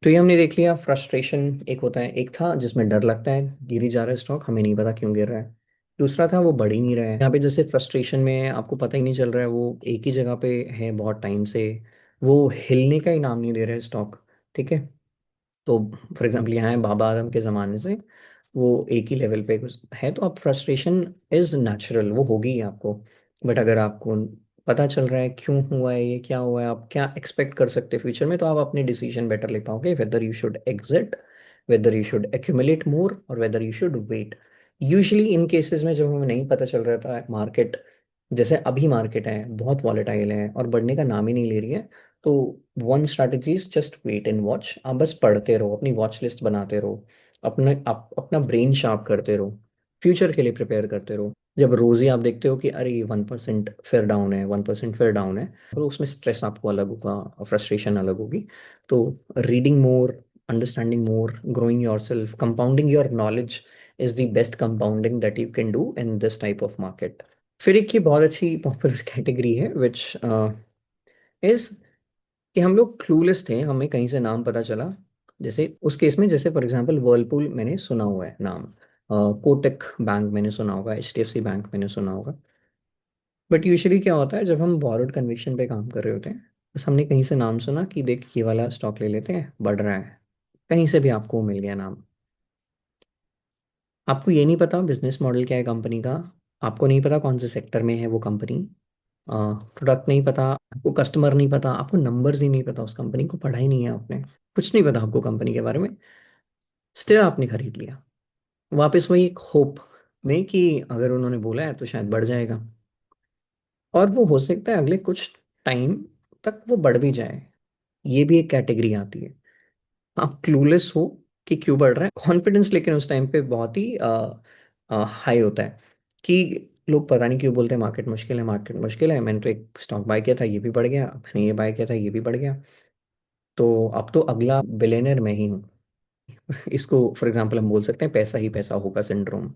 तो ये हमने देख लिया फ्रस्ट्रेशन एक होता है, एक था जिसमें डर लगता है गिर ही जा रहा है स्टॉक, हमें नहीं पता क्यों गिर रहा है। दूसरा था वो बढ़ ही नहीं रहा है। यहाँ पे जैसे फ्रस्ट्रेशन में आपको पता ही नहीं चल रहा है, वो एक ही जगह पे है बहुत टाइम से, वो हिलने का ही नाम नहीं दे रहा है स्टॉक। ठीक है। तो फॉर एग्जाम्पल यहाँ है बाबा आदम के ज़माने से वो एक ही लेवल पे है, तो आप फ्रस्ट्रेशन इज नेचुरल, वो होगी ही आपको। बट अगर आपको पता चल रहा है क्यों हुआ है ये, क्या हुआ है, आप क्या एक्सपेक्ट कर सकते हैं फ्यूचर में, तो आप अपने डिसीजन बेटर ले पाओगे, whether you should exit, whether you should accumulate more, और whether you should wait. Usually इन केसेस में जब हमें नहीं पता चल रहा था मार्केट, जैसे अभी मार्केट है बहुत वॉलेटाइल है और बढ़ने का नाम ही नहीं ले रही है, तो one strategy is just wait and watch. आप बस पढ़ते रहो, अपनी वॉच लिस्ट बनाते रहो, अपना ब्रेन शार्प करते रहो, फ्यूचर के लिए प्रिपेयर करते रहो। जब रोज ही आप देखते हो कि अरे ये 1% फिर डाउन है, 1% फिर डाउन है, तो उसमें स्ट्रेस आपको अलग होगा, फ्रस्ट्रेशन अलग होगी। तो reading more, understanding more, growing your self, compounding your knowledge is the best compounding that you can do in this type of market. फिर एक की बहुत अच्छी पॉपुलर कैटेगरी है विच इज कि हम लोग क्लूलेस थे, हमें कहीं से नाम पता चला, जैसे उस केस में, जैसे फॉर एग्जांपल वर्लपूल मैंने सुना हुआ है नाम, कोटक बैंक मैंने सुना होगा, एचडीएफसी बैंक मैंने सुना होगा। बट यूजुअली क्या होता है जब हम बॉरोड कन्विक्शन पे काम कर रहे होते हैं, बस हमने कहीं से नाम सुना कि देख ये वाला स्टॉक ले लेते हैं बढ़ रहा है, कहीं से भी आपको मिल गया नाम। आपको ये नहीं पता बिजनेस मॉडल क्या है कंपनी का, आपको नहीं पता कौन से सेक्टर में है वो कंपनी, प्रोडक्ट नहीं पता आपको, कस्टमर नहीं पता आपको, नंबर्स ही नहीं पता, उस कंपनी को पढ़ा ही नहीं है आपने, कुछ नहीं पता आपको कंपनी के बारे में, स्टिल आपने खरीद लिया। वापस वही एक होप में कि अगर उन्होंने बोला है तो शायद बढ़ जाएगा, और वो हो सकता है अगले कुछ टाइम तक वो बढ़ भी जाए। ये भी एक कैटेगरी आती है, आप क्लूलेस हो कि क्यों बढ़ रहा है। कॉन्फिडेंस लेकिन उस टाइम पे बहुत ही हाई होता है कि लोग पता नहीं क्यों बोलते हैं मार्केट मुश्किल है, मार्केट मुश्किल है, मैंने तो एक स्टॉक बाय किया था ये भी बढ़ गया, मैंने ये बाय किया था ये भी बढ़ गया, तो अब तो अगला बिलियनर मैं ही हूँ। इसको फॉर एग्जांपल हम बोल सकते हैं पैसा ही पैसा होगा सिंड्रोम,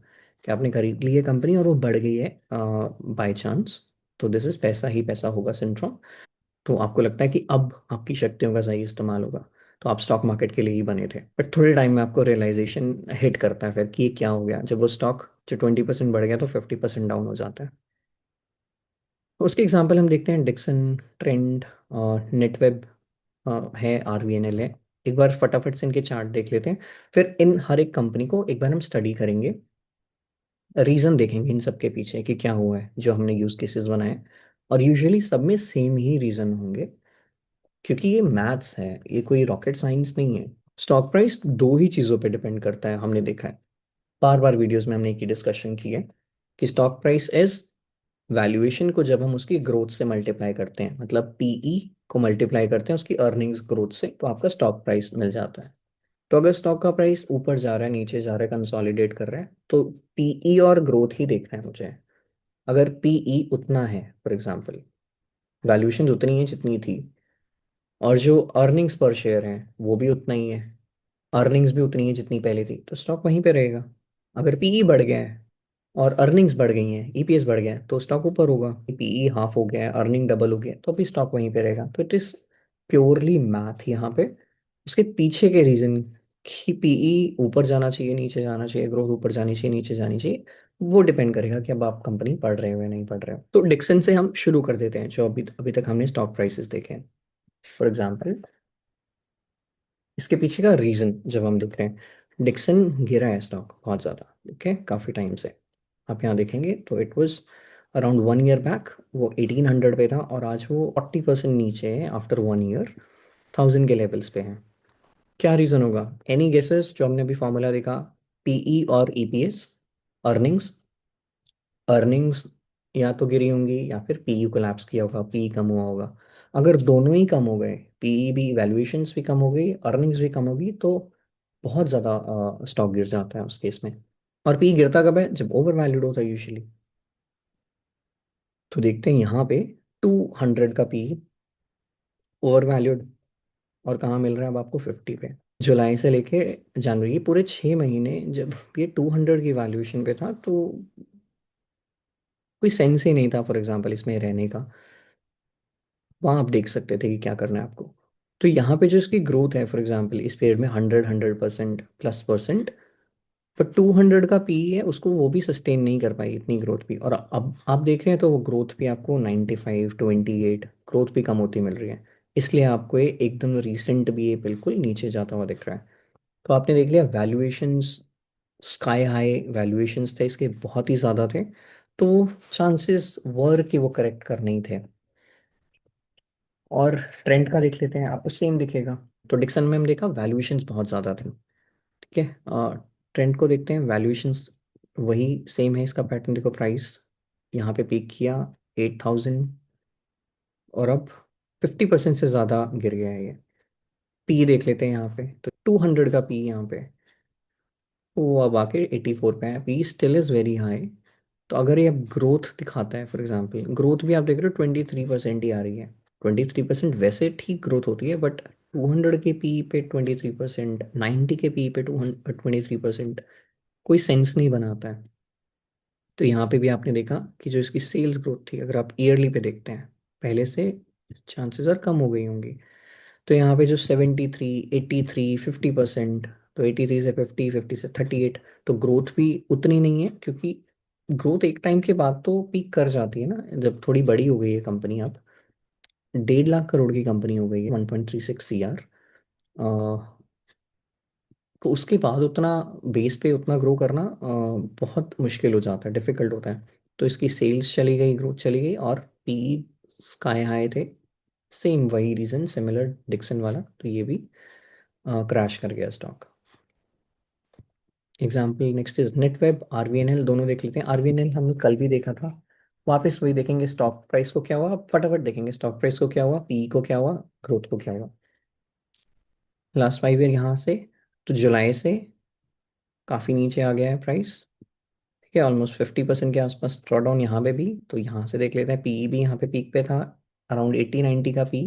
कि आपने खरीद ली है कंपनी और वो बढ़ गई है बाय चांस, तो दिस इज पैसा ही पैसा होगा सिंड्रोम। तो आपको लगता है कि अब आपकी शक्तियों का सही इस्तेमाल होगा, तो आप स्टॉक मार्केट के लिए ही बने थे, बट थोड़े टाइम में आपको रियलाइजेशन हिट करता है फिर कि ये क्या हो गया, जब वो स्टॉक जो 20% बढ़ गया तो 50% डाउन हो जाता है। उसके एग्जाम्पल हम देखते हैं डिक्सन, ट्रेंड, नेटवेब है, आरवीएनएल है। एक बार फटाफट से इनके चार्ट देख लेते हैं, फिर इन हर एक कंपनी को एक बार हम स्टडी करेंगे, रीजन देखेंगे इन सब के पीछे कि क्या हुआ है जो हमने यूज केसेस बनाए, और यूजुअली सब में सेम ही रीजन होंगे, क्योंकि ये मैथ्स है, ये कोई रॉकेट साइंस नहीं है। स्टॉक प्राइस दो ही चीज़ों पे डिपेंड करता है, हमने देखा है बार बार वीडियोस में हमने एक ही डिस्कशन की है कि स्टॉक प्राइस इज वैल्यूएशन को जब हम उसकी ग्रोथ से मल्टीप्लाई करते हैं, मतलब पीई को मल्टीप्लाई करते हैं उसकी अर्निंग्स ग्रोथ से, तो आपका स्टॉक प्राइस मिल जाता है। तो अगर स्टॉक का प्राइस ऊपर जा रहा है नीचे जा रहा है कंसोलिडेट कर रहा है, तो पीई और ग्रोथ ही देखना है मुझे। अगर पीई उतना है, फॉर एग्जांपल वैल्यूएशन उतनी है जितनी थी, और जो अर्निंग्स पर शेयर है वो भी उतना ही है, अर्निंग्स भी उतनी है जितनी पहले थी, तो स्टॉक वहीं पे रहेगा। अगर पीई बढ़ गया है और अर्निंग्स बढ़ गई हैं, ईपीएस बढ़ गया है, तो स्टॉक ऊपर होगा। पीई हाफ हो गया है, अर्निंग डबल हो गया है, तो अभी स्टॉक वहीं पे रहेगा। तो इट इज प्योरली मैथ यहाँ पे, उसके पीछे के रीजन कि पीई ऊपर जाना चाहिए नीचे जाना चाहिए, ग्रोथ ऊपर जानी चाहिए नीचे जानी चाहिए, वो डिपेंड करेगा कि अब आप कंपनी पढ़ रहे हो या नहीं पढ़ रहे हो। तो डिक्सन से हम शुरू कर देते हैं, जो अभी अभी तक हमने स्टॉक प्राइसेस देखे हैं। फॉर एग्जाम्पल इसके पीछे का रीजन जब हम देख रहे हैं, डिक्सन गिरा है स्टॉक बहुत ज़्यादा, ठीक है, काफ़ी टाइम से। आप यहाँ देखेंगे तो it was around 1 year back वो 1800 पे था, और आज वो 40% नीचे है आफ्टर 1 ईयर, 1000 के लेवल्स पे है। क्या रीज़न होगा? Any guesses? जो हमने अभी फॉर्मूला देखा, पीई और ईपीएस, अर्निंग्स, अर्निंग्स या तो गिरी होंगी या फिर पीई कोलैप्स किया होगा, पीई कम हुआ होगा। अगर दोनों ही कम हो गए, पीई भी, वैल्यूएशंस भी कम हो गई, अर्निंग्स भी कम होगी, तो बहुत ज़्यादा स्टॉक गिर जाता है उस केस में। और पीई गिरता कब है? जब ओवर वैल्यूड होता है यूजुअली। तो देखते हैं यहाँ पे 200 का पीई ओवर वैल्यूड, और कहाँ मिल रहा है अब आपको? 50 पे। जुलाई से लेके जनवरी, ये पूरे 6 महीने जब ये 200 की वैल्यूएशन पे था, तो कोई सेंस ही नहीं था फॉर एग्जांपल इसमें रहने का। वहाँ आप देख सकते थे कि क्या करना है आपको। तो यहाँ पे जो इसकी ग्रोथ है फॉर एग्जांपल इस पीरियड में 100% प्लस परसेंट, पर 200 का पी है उसको वो भी सस्टेन नहीं कर पाई इतनी ग्रोथ भी, और अब आप देख रहे हैं तो वो ग्रोथ भी आपको 95, 28 ग्रोथ भी कम होती मिल रही है। इसलिए आपको ये एकदम रिसेंट भी ये बिल्कुल नीचे जाता हुआ दिख रहा है। तो आपने देख लिया वैल्यूएशंस, स्काई हाई वैल्यूएशंस थे इसके, बहुत ही ज़्यादा थे, तो चांसेस वर कि वो करेक्ट कर नहीं थे। और ट्रेंड का देख लेते हैं, आपको सेम दिखेगा। तो डिक्सन में हम देखा वैल्यूएशंस बहुत ज़्यादा थे, ठीक है। ट्रेंड को देखते हैं, वैल्यूएशंस वही सेम है, इसका पैटर्न देखो, प्राइस यहाँ पे पीक किया 8000, और अब 50% से ज़्यादा गिर गया है ये। पी देख लेते हैं यहाँ पे, तो 200 का पी यहाँ पे, वो अब आके 84 पे है, P still is very high. तो अगर ये अब ग्रोथ दिखाता है, फॉर एग्जांपल ग्रोथ भी आप देख रहे हो 23% ही आ रही है। 23% वैसे ठीक ग्रोथ होती है, बट 200 के पी पे 23%, 90 के पी पे 23%, कोई सेंस नहीं बनाता है। तो यहाँ पे भी आपने देखा कि जो इसकी सेल्स ग्रोथ थी, अगर आप ईयरली पे देखते हैं, पहले से चांसेस और कम हो गई होंगी। तो यहाँ पे जो 73, 83, 50%, तो 83 से 50, 50 से 38, तो ग्रोथ भी उतनी नहीं है, क्योंकि ग्रोथ एक टाइम के बाद तो पीक कर जाती है ना, जब थोड़ी बड़ी हो गई है कंपनी, अब 1.5 लाख करोड़ की कंपनी हो गई है, 1.36 CR, तो उसके बाद उतना बेस पे उतना ग्रो करना बहुत मुश्किल हो जाता है, डिफिकल्ट होता है। तो इसकी सेल्स चली गई, ग्रोथ चली गई, और पी स्काई हाई थे, सेम वही रीज़न, सिमिलर डिक्सन वाला, तो ये भी क्रैश कर गया stock. Example next is Netweb, RVNL, दोनों देख लेते हैं। आरवीएनएल हमने कल भी देखा था, वापस वही देखेंगे, स्टॉक प्राइस को क्या हुआ, फटाफट देखेंगे स्टॉक प्राइस को क्या हुआ, पी को क्या हुआ, ग्रोथ को क्या हुआ। लास्ट 5 ईयर यहाँ से, तो जुलाई से काफ़ी नीचे आ गया है प्राइस, ठीक है, ऑलमोस्ट 50% के आसपास ड्रॉ डाउन यहाँ पे भी। तो यहाँ से देख लेते हैं, पी भी यहाँ पे पीक पे था, अराउंड 80-90 का पी।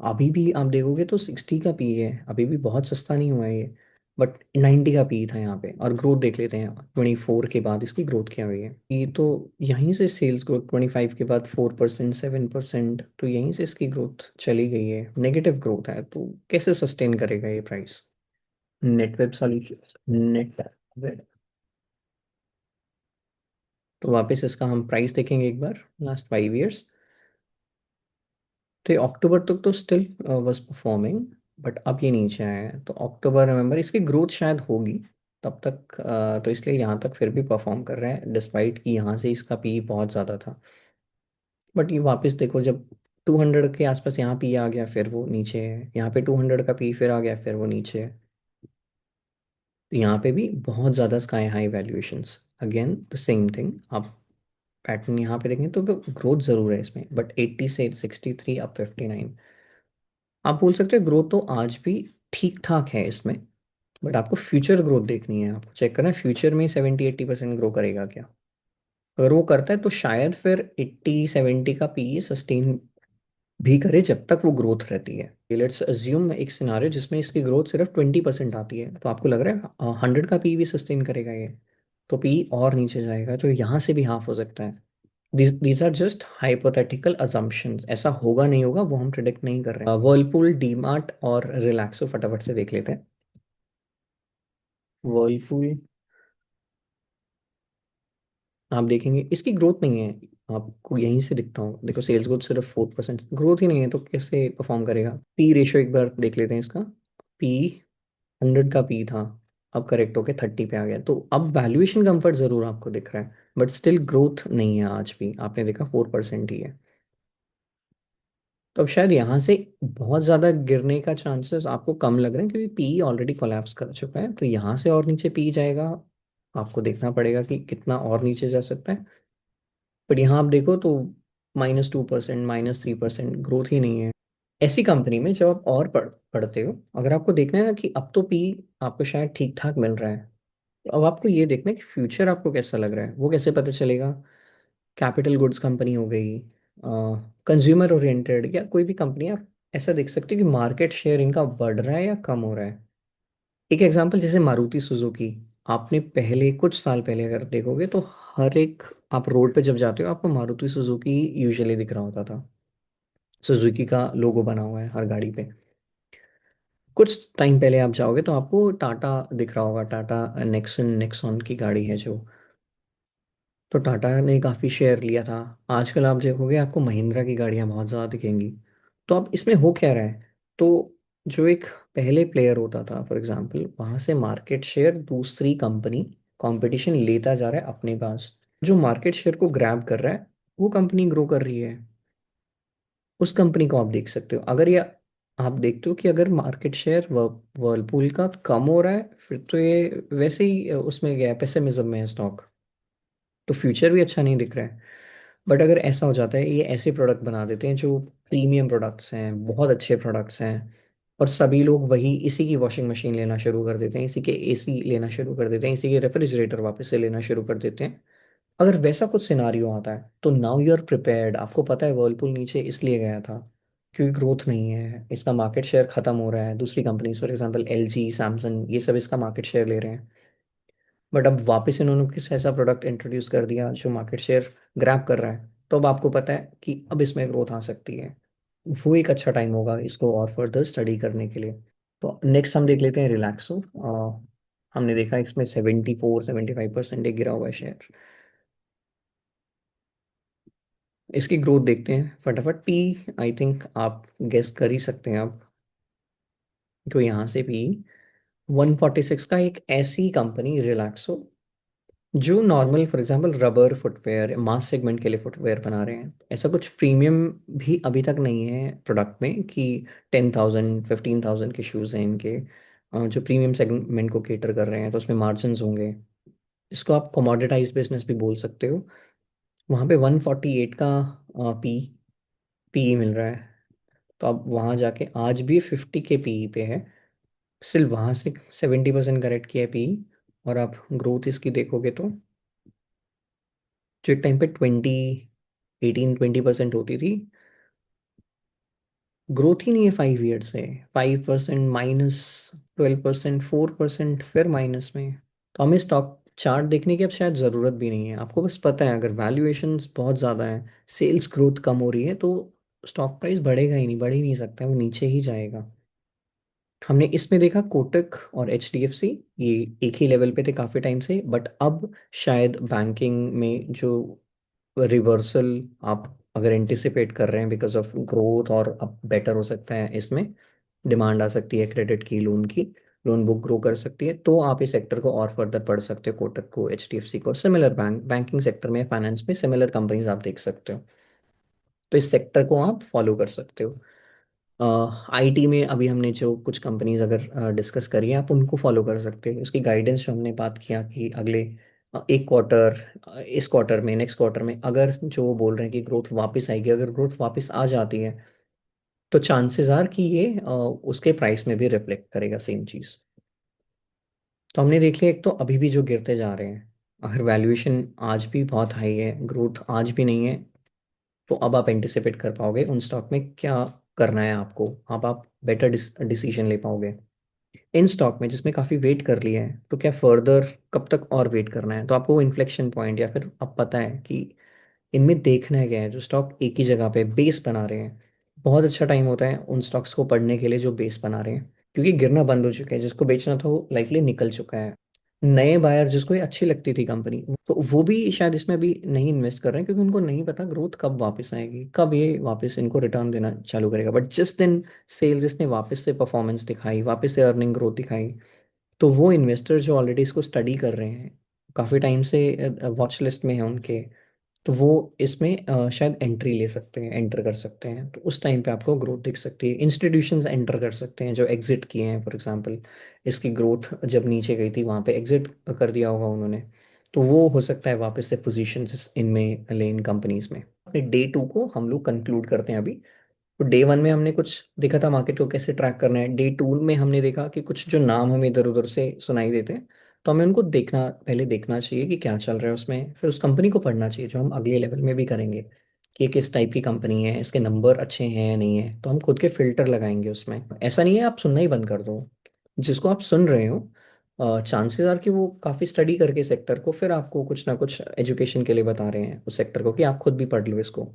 अभी भी आप देखोगे तो 60 का पी है, अभी भी बहुत सस्ता नहीं हुआ है ये, बट 90 का पी था यहाँ पे। और ग्रोथ देख लेते हैं 24 के बाद इसकी ग्रोथ क्या हुई है। ये तो यहीं से सेल्स ग्रोथ 25 के बाद 4%, 7%, तो यहीं से इसकी ग्रोथ चली गई है, नेगेटिव ग्रोथ है, तो कैसे सस्टेन करेगा ये price. Net web solution, net web, तो वापस इसका हम प्राइस देखेंगे एक बार, लास्ट 5 ईयर्स। तो ये अक्टूबर तक तो स्टिल वाज परफॉर्मिंग, बट अब ये नीचे आया है, तो अक्टूबर नवंबर इसकी ग्रोथ शायद होगी तब तक, तो इसलिए यहाँ तक फिर भी परफॉर्म कर रहा है, डिस्पाइट कि यहाँ से इसका पी बहुत ज़्यादा था। बट ये वापस देखो, जब 200 के आसपास यहाँ पी आ गया, फिर वो नीचे है, यहाँ पे 200 का पी फिर आ गया, फिर वो नीचे है। तो यहाँ पे भी बहुत ज़्यादा sky high valuations, again the same thing. आप पैटर्न यहाँ पे देखें तो ग्रोथ ज़रूर है इसमें, बट 80 से 63, अब 59। आप बोल सकते हो ग्रोथ तो आज भी ठीक ठाक है इसमें, बट आपको फ्यूचर ग्रोथ देखनी है, आपको चेक करना है फ्यूचर में 70-80% ग्रो करेगा क्या। अगर वो करता है तो शायद फिर 80-70 का पी सस्टेन भी करे जब तक वो ग्रोथ रहती है। लेट्स अज्यूम एक सिनारियो जिसमें इसकी ग्रोथ सिर्फ 20% आती है, तो आपको लग रहा है 100 का पी भी सस्टेन करेगा ये, तो पी और नीचे जाएगा, तो यहाँ से भी हाफ हो सकता है। These are just hypothetical assumptions, ऐसा होगा नहीं होगा वो हम प्रिडिक्ट नहीं कर रहे हैं। वर्लपूल, डीमार्ट और रिलैक्सो फटाफट से देख लेते हैं। वर्लपूल, आप देखेंगे इसकी ग्रोथ नहीं है, आपको यहीं से दिखता हूँ, देखो सेल्स ग्रोथ सिर्फ 4%, ग्रोथ ही नहीं है तो कैसे परफॉर्म करेगा। पी रेशियो एक बार देख लेते हैं इसका। पी 100 का पी था, अब करेक्ट होके 30 पे आ गया, तो अब वैल्यूएशन कंफर्ट जरूर आपको दिख रहा है, बट स्टिल ग्रोथ नहीं है, आज भी आपने देखा 4% ही है। तो अब शायद यहाँ से बहुत ज़्यादा गिरने का चांसेस आपको कम लग रहे हैं, क्योंकि पी ऑलरेडी कोलैप्स कर चुका है, तो यहाँ से और नीचे पी जाएगा, आपको देखना पड़ेगा कि कितना और नीचे जा सकता है। बट यहाँ आप देखो तो -2%, -3% ग्रोथ ही नहीं है। ऐसी कंपनी में जब आप और पढ़ते हो, अगर आपको देखना है ना कि अब तो पी आपको शायद ठीक ठाक मिल रहा है, तो अब आपको ये देखना है कि फ्यूचर आपको कैसा लग रहा है, वो कैसे पता चलेगा। कैपिटल गुड्स कंपनी हो गई, कंज्यूमर ओरिएंटेड या कोई भी कंपनी, आप ऐसा देख सकते हो कि मार्केट शेयर इनका बढ़ रहा है या कम हो रहा है। एक एग्जांपल जैसे मारुति सुजुकी, आपने पहले कुछ साल पहले अगर देखोगे तो हर एक, आप रोड पे जब जाते हो आपको मारुति सुजुकी यूजुअली दिख रहा होता था, सुजुकी का लोगो बना हुआ है हर गाड़ी पे। कुछ टाइम पहले आप जाओगे तो आपको टाटा दिख रहा होगा, टाटा नेक्सन, नेक्सॉन की गाड़ी है जो, तो टाटा ने काफ़ी शेयर लिया था। आजकल आप देखोगे आपको महिंद्रा की गाड़ियां बहुत ज़्यादा दिखेंगी। तो अब इसमें हो क्या रहा है, तो जो एक पहले प्लेयर होता था फॉर एग्जांपल, वहां से मार्केट शेयर दूसरी कंपनी, कंपटीशन लेता जा रहा है अपने पास, जो मार्केट शेयर को ग्रैब कर रहा है वो कंपनी ग्रो कर रही है, उस कंपनी को आप देख सकते हो। अगर ये आप देखते हो कि अगर मार्केट शेयर वर्लपूल का कम हो रहा है, फिर तो ये वैसे ही उसमें गया, पेसिमिज्म में है स्टॉक, तो फ्यूचर भी अच्छा नहीं दिख रहा है। बट अगर ऐसा हो जाता है, ये ऐसे प्रोडक्ट बना देते हैं जो प्रीमियम प्रोडक्ट्स हैं, बहुत अच्छे प्रोडक्ट्स हैं, और सभी लोग वही इसी की वॉशिंग मशीन लेना शुरू कर देते हैं, इसी के एसी लेना शुरू कर देते हैं, इसी के रेफ्रिजरेटर वापस से लेना शुरू कर देते हैं। अगर वैसा कुछ सिनारियो आता है तो नाउ यू आर प्रिपेयर्ड, आपको पता है वर्लपूल नीचे इसलिए गया था क्योंकि ग्रोथ नहीं है, इसका मार्केट शेयर खत्म हो रहा है, दूसरी companies for example LG, Samsung, ये सब इसका मार्केट शेयर ले रहे हैं। बट अब वापस इन्होंने किस ऐसा प्रोडक्ट इंट्रोड्यूस कर दिया जो मार्केट शेयर ग्रैब कर रहा है, तो अब आपको पता है कि अब इसमें ग्रोथ आ सकती है, वो एक अच्छा टाइम होगा इसको और फर्दर स्टडी करने के लिए। तो नेक्स्ट हम देख लेते हैं रिलैक्सो। हमने देखा इसमें 74-75% एक गिरा हुआ है शेयर। इसकी ग्रोथ देखते हैं फटाफट, पी आई थिंक आप गेस कर ही सकते हैं अब, तो यहाँ से पी 146 का, एक ऐसी कंपनी रिलैक्सो जो normal for example rubber footwear mass segment के लिए फुटवेयर बना रहे हैं, ऐसा कुछ प्रीमियम भी अभी तक नहीं है प्रोडक्ट में कि 10,000 15,000 के शूज़ हैं इनके, जो प्रीमियम सेगमेंट को केटर कर रहे हैं, तो उसमें मार्जिन्स होंगे। इसको आप कमोडिटाइज बिजनेस भी बोल सकते हो। वहाँ पे 148 का पी पीई मिल रहा है। तो आप वहाँ जाके आज भी 50 के पीई पे है। सिर्फ वहाँ से 70% करेक्ट किया है पीई। और आप ग्रोथ इसकी देखोगे तो जो एक टाइम पे 20% होती थी, ग्रोथ ही नहीं है 5 ईयर से। 5% माइनस, 12%, 4% फिर माइनस में। तो हमें स्टॉक चार्ट देखने की अब शायद ज़रूरत भी नहीं है। आपको बस पता है अगर वैल्यूएशंस बहुत ज़्यादा है, सेल्स ग्रोथ कम हो रही है, तो स्टॉक प्राइस बढ़ेगा ही नहीं, बढ़ ही नहीं सकता है, वो नीचे ही जाएगा। हमने इसमें देखा कोटक और एचडीएफसी ये एक ही लेवल पे थे काफ़ी टाइम से, बट अब शायद बैंकिंग में जो रिवर्सल आप अगर एंटिसिपेट कर रहे हैं बिकॉज ऑफ ग्रोथ, और अब बेटर हो सकता है इसमें, डिमांड आ सकती है क्रेडिट की, लोन की, लोन बुक ग्रो कर सकती है, तो आप इस सेक्टर को और फर्दर पढ़ सकते हो, कोटक को, एचडीएफसी को, सिमिलर बैंकिंग सेक्टर में, फाइनेंस में सिमिलर कंपनीज आप देख सकते हो। तो इस सेक्टर को आप फॉलो कर सकते हो। आईटी में अभी हमने जो कुछ कंपनीज अगर डिस्कस करी है, आप उनको फॉलो कर सकते हो। उसकी गाइडेंस जो हमने बात किया कि अगले एक क्वार्टर, इस क्वार्टर में, नेक्स्ट क्वार्टर में अगर जो वो बोल रहे हैं कि ग्रोथ वापस आएगी, अगर ग्रोथ वापस आ जाती है, तो चांसेस आर कि ये उसके प्राइस में भी रिफ्लेक्ट करेगा सेम चीज़। तो हमने देख लिया, एक तो अभी भी जो गिरते जा रहे हैं, अगर वैल्यूएशन आज भी बहुत हाई है, ग्रोथ आज भी नहीं है, तो अब आप एंटिसिपेट कर पाओगे उन स्टॉक में क्या करना है आपको। अब आप बेटर डिसीजन ले पाओगे। इन स्टॉक में जिसमें काफ़ी वेट कर लिया है, तो क्या फर्दर कब तक और वेट करना है, तो आपको इन्फ्लेक्शन पॉइंट या फिर अब पता है कि इनमें देखना है क्या है, जो स्टॉक एक ही जगह पे बेस बना रहे हैं। बहुत अच्छा टाइम होता है उन स्टॉक्स को पढ़ने के लिए जो बेस बना रहे हैं, क्योंकि गिरना बंद हो चुका है, जिसको बेचना था वो लाइकली निकल चुका है। नए बायर जिसको ये अच्छी लगती थी कंपनी, तो वो भी शायद इसमें अभी नहीं इन्वेस्ट कर रहे हैं, क्योंकि उनको नहीं पता ग्रोथ कब वापस आएगी, कब ये वापस इनको रिटर्न देना चालू करेगा। बट जिस दिन सेल्स इसने वापस से परफॉर्मेंस दिखाई, वापस से अर्निंग ग्रोथ दिखाई, तो वो इन्वेस्टर जो ऑलरेडी इसको स्टडी कर रहे हैं, काफ़ी टाइम से वॉच लिस्ट में है उनके, तो वो इसमें शायद एंट्री ले सकते हैं, एंटर कर सकते हैं। तो उस टाइम पे आपको ग्रोथ दिख सकती है। इंस्टीट्यूशंस एंटर कर सकते हैं जो एग्जिट किए हैं, फॉर एग्जांपल इसकी ग्रोथ जब नीचे गई थी वहाँ पे एग्जिट कर दिया होगा उन्होंने, तो वो हो सकता है वापस से पोजीशंस इनमें ले, इन कंपनीज में। डे टू को हम लोग कंक्लूड करते हैं अभी। तो डे वन में हमने कुछ देखा था मार्केट को कैसे ट्रैक करना है। डे टू में हमने देखा कि कुछ जो नाम हमें इधर उधर से सुनाई देते हैं, तो हमें उनको देखना, पहले देखना चाहिए कि क्या चल रहा है उसमें, फिर उस कंपनी को पढ़ना चाहिए, जो हम अगले लेवल में भी करेंगे कि ये किस टाइप की कंपनी है, इसके नंबर अच्छे हैं या नहीं है, तो हम खुद के फिल्टर लगाएंगे उसमें। ऐसा नहीं है आप सुनना ही बंद कर दो, जिसको आप सुन रहे हो चांसेस आर कि वो काफ़ी स्टडी करके सेक्टर को फिर आपको कुछ ना कुछ एजुकेशन के लिए बता रहे हैं उस सेक्टर को, कि आप खुद भी पढ़ लो इसको।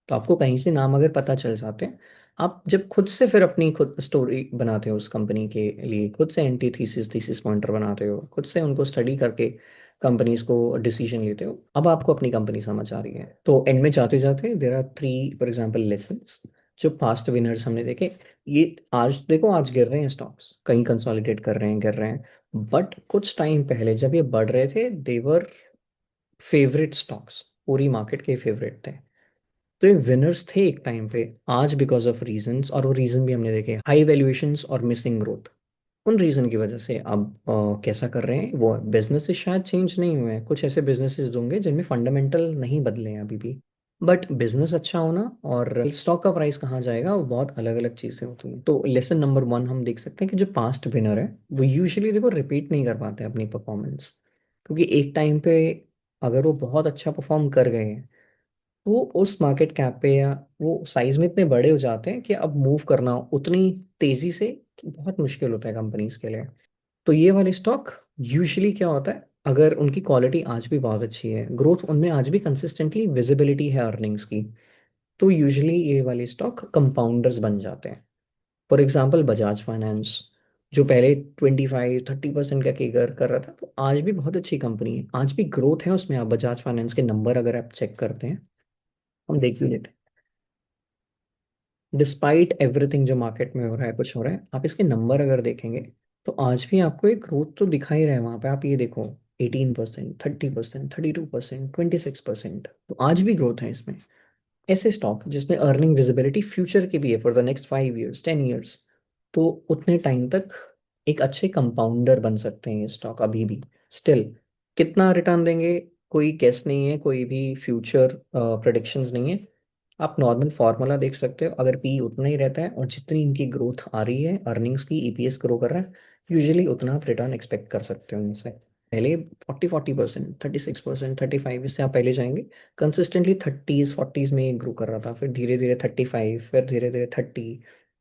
तो आपको कहीं से नाम अगर पता चल जाते हैं, आप जब खुद से फिर अपनी खुद स्टोरी बनाते हो उस कंपनी के लिए, खुद से एंटी थीसिस थीसिस पॉइंटर बनाते हो, खुद से उनको स्टडी करके कंपनीज को डिसीजन लेते हो, अब आपको अपनी कंपनी समझ आ रही है। तो एंड में जाते जाते there are three for example lessons जो पास्ट विनर्स हमने देखे। ये आज देखो, आज गिर रहे हैं स्टॉक्स, कहीं कंसोलिडेट कर रहे हैं, गिर रहे हैं, बट कुछ टाइम पहले जब ये बढ़ रहे थे, देवर फेवरेट स्टॉक्स, पूरी मार्केट के फेवरेट थे। तो ये विनर्स थे एक टाइम पे। आज बिकॉज ऑफ रीजंस, और वो रीजन भी हमने देखे, हाई वैल्यूएशंस और मिसिंग ग्रोथ, उन रीजन की वजह से अब कैसा कर रहे हैं, वो बिजनेसेस शायद चेंज नहीं हुए हैं, कुछ ऐसे बिजनेसेस होंगे जिनमें फंडामेंटल नहीं बदले हैं अभी भी, बट बिजनेस अच्छा होना और स्टॉक का प्राइस कहाँ जाएगा, वो बहुत अलग अलग चीज़ें होती हैं। तो लेसन नंबर वन हम देख सकते हैं कि जो पास्ट विनर है वो यूजुअली देखो रिपीट नहीं कर पाते अपनी परफॉर्मेंस, क्योंकि एक टाइम पे अगर वो बहुत अच्छा परफॉर्म कर गए हैं, वो उस मार्केट कैप पे या वो साइज में इतने बड़े हो जाते हैं कि अब मूव करना उतनी तेजी से बहुत मुश्किल होता है कंपनीज के लिए। तो ये वाले स्टॉक यूजुअली क्या होता है, अगर उनकी क्वालिटी आज भी बहुत अच्छी है, ग्रोथ उनमें आज भी कंसिस्टेंटली विजिबिलिटी है अर्निंग्स की, तो यूजुअली ये वाले स्टॉक कंपाउंडर्स बन जाते हैं। फॉर एग्जांपल बजाज फाइनेंस, जो पहले 25-30% का केगर कर रहा था, तो आज भी बहुत अच्छी कंपनी है, आज भी ग्रोथ है उसमें। आप बजाज फाइनेंस के नंबर अगर आप चेक करते हैं, हम देख भी लेते हैं, डिस्पाइट एवरीथिंग जो मार्केट में हो रहा है, कुछ हो रहा है, आप इसके नंबर अगर देखेंगे, तो आज भी आपको एक ग्रोथ तो दिखाई रहा है वहां पे। आप ये देखो, 18%, 30%, 32%, 26%, तो आज भी ग्रोथ है इसमें। ऐसे स्टॉक जिसमें अर्निंग विजिबिलिटी फ्यूचर की भी है for the next 5 years, 10 years, तो उतने टाइम तक एक अच्छे कंपाउंडर बन सकते हैं ये स्टॉक अभी भी। स्टिल कितना रिटर्न देंगे कोई गेस नहीं है, कोई भी फ्यूचर प्रेडिक्शंस नहीं है। आप नॉर्मल फार्मूला देख सकते हो, अगर पी उतना ही रहता है और जितनी इनकी ग्रोथ आ रही है, अर्निंग्स की, ईपीएस ग्रो कर रहा है, यूजुअली उतना आप रिटर्न एक्सपेक्ट कर सकते हो इनसे। पहले 40% 36%, 35, इससे आप पहले जाएंगे। कंसिस्टेंटली 30s 40s में ग्रो कर रहा था, फिर धीरे धीरे 35, फिर धीरे धीरे 30,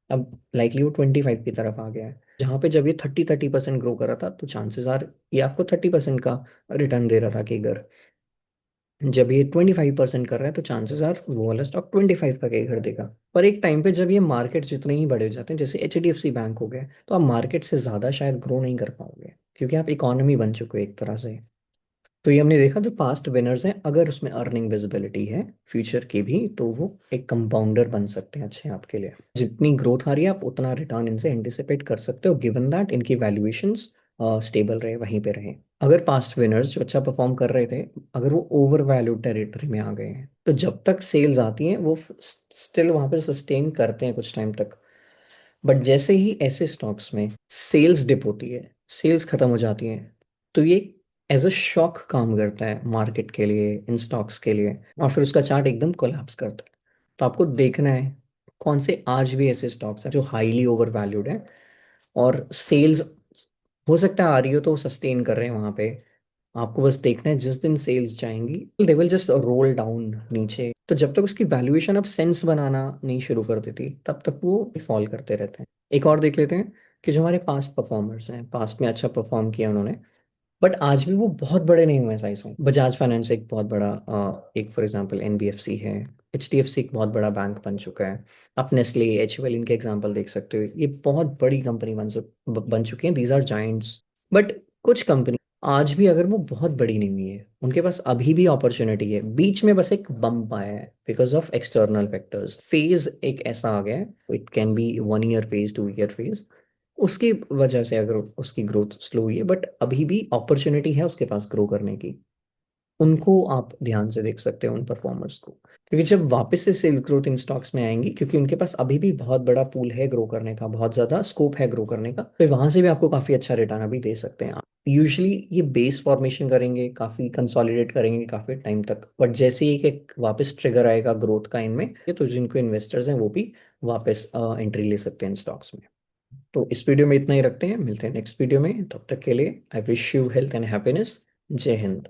अब लाइकली वो 25 की तरफ आ गया है। जहाँ पे जब ये 30% ग्रो कर रहा था तो चांसेस आर ये आपको 30% का रिटर्न दे रहा था कि अगर जब ये 25% कर रहा है तो चांसेस आर वो वाला स्टॉक 25 का केगर देगा। पर एक टाइम पे जब ये मार्केट जितने ही बड़े हो जाते हैं, जैसे HDFC बैंक हो गया, तो आप मार्केट से ज़्यादा शायद ग्रो नहीं कर पाओगे, क्योंकि आप इकोनॉमी बन चुके हो एक तरह से। तो ये हमने देखा जो पास्ट विनर्स हैं, अगर उसमें अर्निंग विजिबिलिटी है फ्यूचर की भी, तो वो एक कंपाउंडर बन सकते हैं अच्छे आपके लिए। जितनी ग्रोथ आ रही है आप उतना रिटर्न इनसे एंटिसिपेट कर सकते हो, गिवन दैट इनकी वैल्यूएशंस स्टेबल रहे, वहीं पे रहे। अगर पास्ट विनर्स जो अच्छा परफॉर्म कर रहे थे, अगर वो ओवर वैल्यूड टेरिटरी में आ गए हैं, तो जब तक सेल्स आती हैं वो स्टिल वहां पे सस्टेन करते हैं कुछ टाइम तक। बट जैसे ही ऐसे स्टॉक्स में सेल्स डिप होती है, सेल्स खत्म हो जाती हैं, तो ये एज अ शॉक काम करता है मार्केट के लिए, इन स्टॉक्स के लिए, और फिर उसका चार्ट एकदम कोलैप्स करता है। तो आपको देखना है कौन से आज भी ऐसे स्टॉक्स हैं जो हाईली ओवर वैल्यूड हैं, और सेल्स हो सकता है आ रही हो तो सस्टेन कर रहे हैं वहां पे। आपको बस देखना है जिस दिन सेल्स जाएंगी they will just roll down नीचे, तो जब तक उसकी वैल्यूएशन अब सेंस बनाना नहीं शुरू कर देती तब तक वो फॉल करते रहते हैं। एक और देख लेते हैं कि जो हमारे पास्ट परफॉर्मर्स हैं, पास्ट में अच्छा परफॉर्म किया उन्होंने, बट आज भी वो बहुत बड़े नहीं हुए साइज में। बजाज फाइनेंस एक बहुत बड़ा एक फॉर एग्जांपल NBFC है। HDFC एक बहुत बड़ा बैंक बन चुका है। आप नेस्ले, HUL इनके एग्जांपल देख सकते हो, ये बहुत बड़ी कंपनी बन चुकी हैं, दीज आर जाइंट्स। बट कुछ कंपनी आज भी अगर वो बहुत बड़ी नहीं हुई है, उनके पास अभी भी अपॉर्चुनिटी है। बीच में बस एक बम्प आया है because of external factors, phase एक ऐसा आ गया है, it can be 1 year phase, 2 year phase, उसकी वजह से अगर उसकी ग्रोथ स्लो हुई है, बट अभी भी अपॉर्चुनिटी है उसके पास ग्रो करने की। उनको आप ध्यान से देख सकते हो उन परफॉर्मर्स को, क्योंकि जब वापस से सेल्स ग्रोथ इन स्टॉक्स में आएंगी, क्योंकि उनके पास अभी भी बहुत बड़ा पूल है ग्रो करने का, बहुत ज्यादा स्कोप है ग्रो करने का, तो वहां से भी आपको काफी अच्छा रिटर्न अभी दे सकते हैं। यूजुअली ये बेस फॉर्मेशन करेंगे, काफी कंसोलिडेट करेंगे काफी टाइम तक, बट जैसे ही एक वापस ट्रिगर आएगा ग्रोथ का इनमें, तो जिनको इन्वेस्टर्स हैं वो भी वापस एंट्री ले सकते हैं इन स्टॉक्स में। तो इस वीडियो में इतना ही रखते हैं, मिलते हैं नेक्स्ट वीडियो में, तब तक के लिए I wish you health and happiness. जय हिंद।